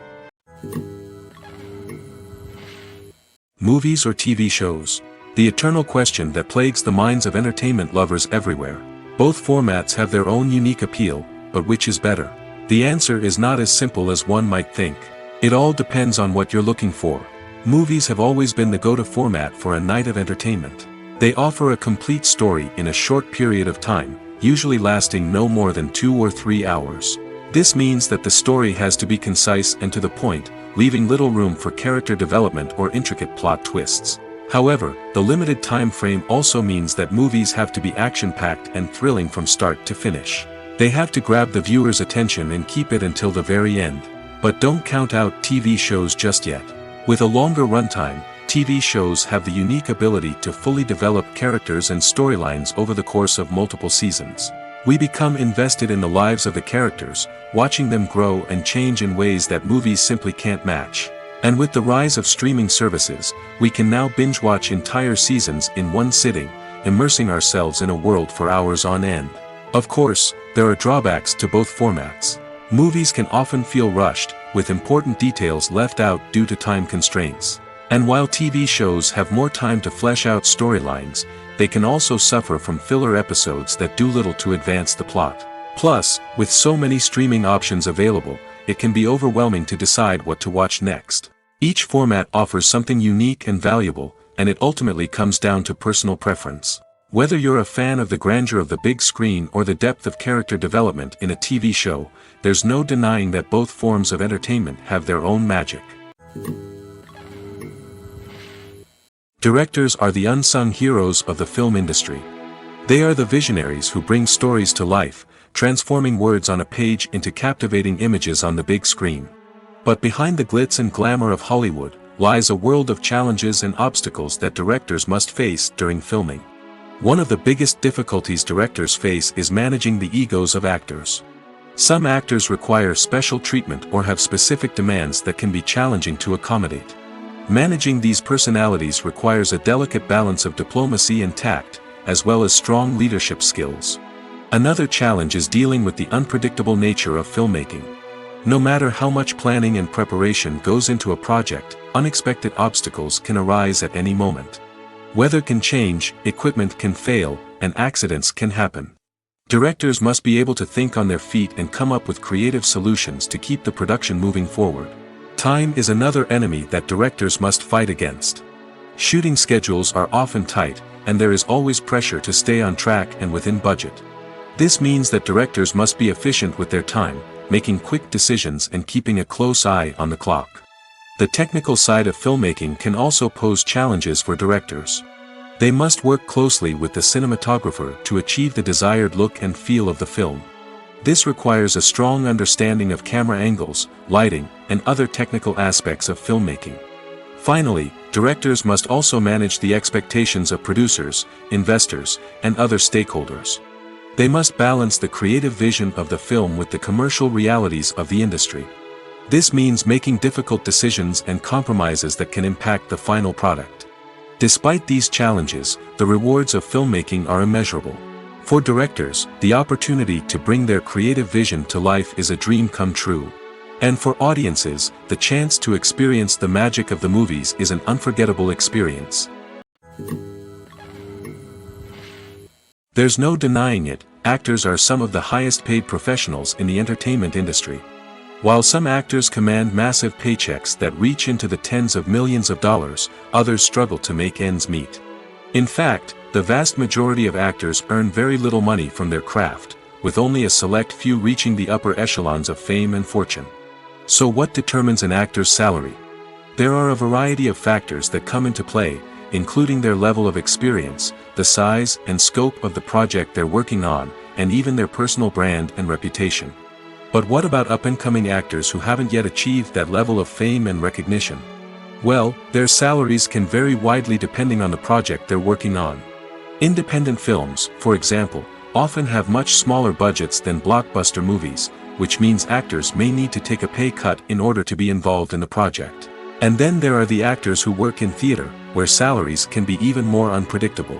Movies or TV shows? The eternal question that plagues the minds of entertainment lovers everywhere. Both formats have their own unique appeal, but which is better? The answer is not as simple as one might think. It all depends on what you're looking for. Movies have always been the go-to format for a night of entertainment. They offer a complete story in a short period of time, usually lasting no more than 2 or 3 hours. This means that the story has to be concise and to the point, leaving little room for character development or intricate plot twists. However, the limited time frame also means that movies have to be action-packed and thrilling from start to finish. They have to grab the viewer's attention and keep it until the very end. But don't count out TV shows just yet. With a longer runtime, TV shows have the unique ability to fully develop characters and storylines over the course of multiple seasons. We become invested in the lives of the characters, watching them grow and change in ways that movies simply can't match. And with the rise of streaming services, we can now binge-watch entire seasons in one sitting, immersing ourselves in a world for hours on end. Of course, there are drawbacks to both formats. Movies can often feel rushed, with important details left out due to time constraints. And while TV shows have more time to flesh out storylines, they can also suffer from filler episodes that do little to advance the plot. Plus, with so many streaming options available, it can be overwhelming to decide what to watch next. Each format offers something unique and valuable, and it ultimately comes down to personal preference. Whether you're a fan of the grandeur of the big screen or the depth of character development in a TV show, there's no denying that both forms of entertainment have their own magic. Directors are the unsung heroes of the film industry. They are the visionaries who bring stories to life, transforming words on a page into captivating images on the big screen. But behind the glitz and glamour of Hollywood, lies a world of challenges and obstacles that directors must face during filming. One of the biggest difficulties directors face is managing the egos of actors. Some actors require special treatment or have specific demands that can be challenging to accommodate. Managing these personalities requires a delicate balance of diplomacy and tact, as well as strong leadership skills. Another challenge is dealing with the unpredictable nature of filmmaking. No matter how much planning and preparation goes into a project, unexpected obstacles can arise at any moment. Weather can change, equipment can fail, and accidents can happen. Directors must be able to think on their feet and come up with creative solutions to keep the production moving forward. Time is another enemy that directors must fight against. Shooting schedules are often tight, and there is always pressure to stay on track and within budget. This means that directors must be efficient with their time, making quick decisions and keeping a close eye on the clock. The technical side of filmmaking can also pose challenges for directors. They must work closely with the cinematographer to achieve the desired look and feel of the film. This requires a strong understanding of camera angles, lighting, and other technical aspects of filmmaking. Finally, directors must also manage the expectations of producers, investors, and other stakeholders. They must balance the creative vision of the film with the commercial realities of the industry. This means making difficult decisions and compromises that can impact the final product. Despite these challenges, the rewards of filmmaking are immeasurable. For directors, the opportunity to bring their creative vision to life is a dream come true. And for audiences, the chance to experience the magic of the movies is an unforgettable experience. There's no denying it, actors are some of the highest paid professionals in the entertainment industry. While some actors command massive paychecks that reach into the tens of millions of dollars, others struggle to make ends meet. In fact, the vast majority of actors earn very little money from their craft, with only a select few reaching the upper echelons of fame and fortune. So what determines an actor's salary? There are a variety of factors that come into play, including their level of experience, the size and scope of the project they're working on, and even their personal brand and reputation. But what about up-and-coming actors who haven't yet achieved that level of fame and recognition? Well, their salaries can vary widely depending on the project they're working on. Independent films, for example, often have much smaller budgets than blockbuster movies, which means actors may need to take a pay cut in order to be involved in the project. And then there are the actors who work in theater, where salaries can be even more unpredictable.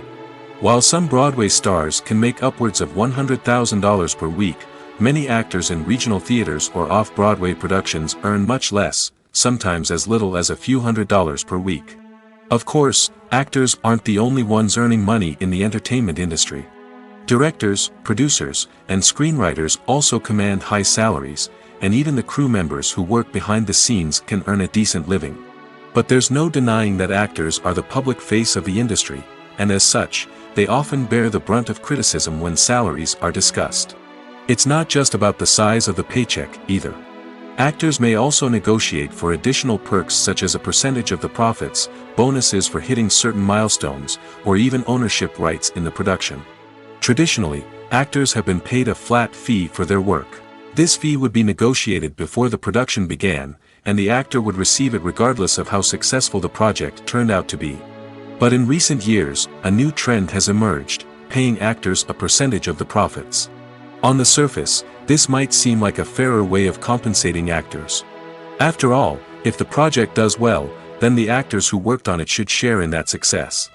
While some Broadway stars can make upwards of $100,000 per week, many actors in regional theaters or off-Broadway productions earn much less, sometimes as little as a few $100s per week. Of course, actors aren't the only ones earning money in the entertainment industry. Directors, producers, and screenwriters also command high salaries, and even the crew members who work behind the scenes can earn a decent living. But there's no denying that actors are the public face of the industry, and as such, they often bear the brunt of criticism when salaries are discussed. It's not just about the size of the paycheck, either. Actors may also negotiate for additional perks such as a percentage of the profits, bonuses for hitting certain milestones, or even ownership rights in the production. Traditionally, actors have been paid a flat fee for their work. This fee would be negotiated before the production began, and the actor would receive it regardless of how successful the project turned out to be. But in recent years, a new trend has emerged, paying actors a percentage of the profits. On the surface, this might seem like a fairer way of compensating actors. After all, if the project does well, then the actors who worked on it should share in that success.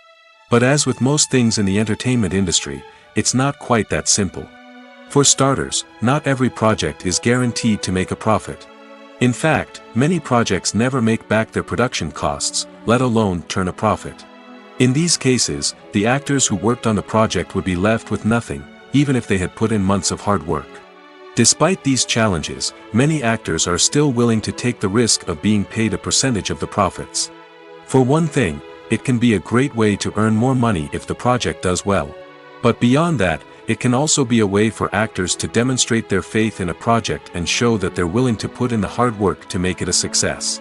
But as with most things in the entertainment industry, it's not quite that simple. For starters, not every project is guaranteed to make a profit. In fact, many projects never make back their production costs, let alone turn a profit. In these cases, the actors who worked on the project would be left with nothing, even if they had put in months of hard work. Despite these challenges, many actors are still willing to take the risk of being paid a percentage of the profits. For one thing, it can be a great way to earn more money if the project does well. But beyond that, it can also be a way for actors to demonstrate their faith in a project and show that they're willing to put in the hard work to make it a success.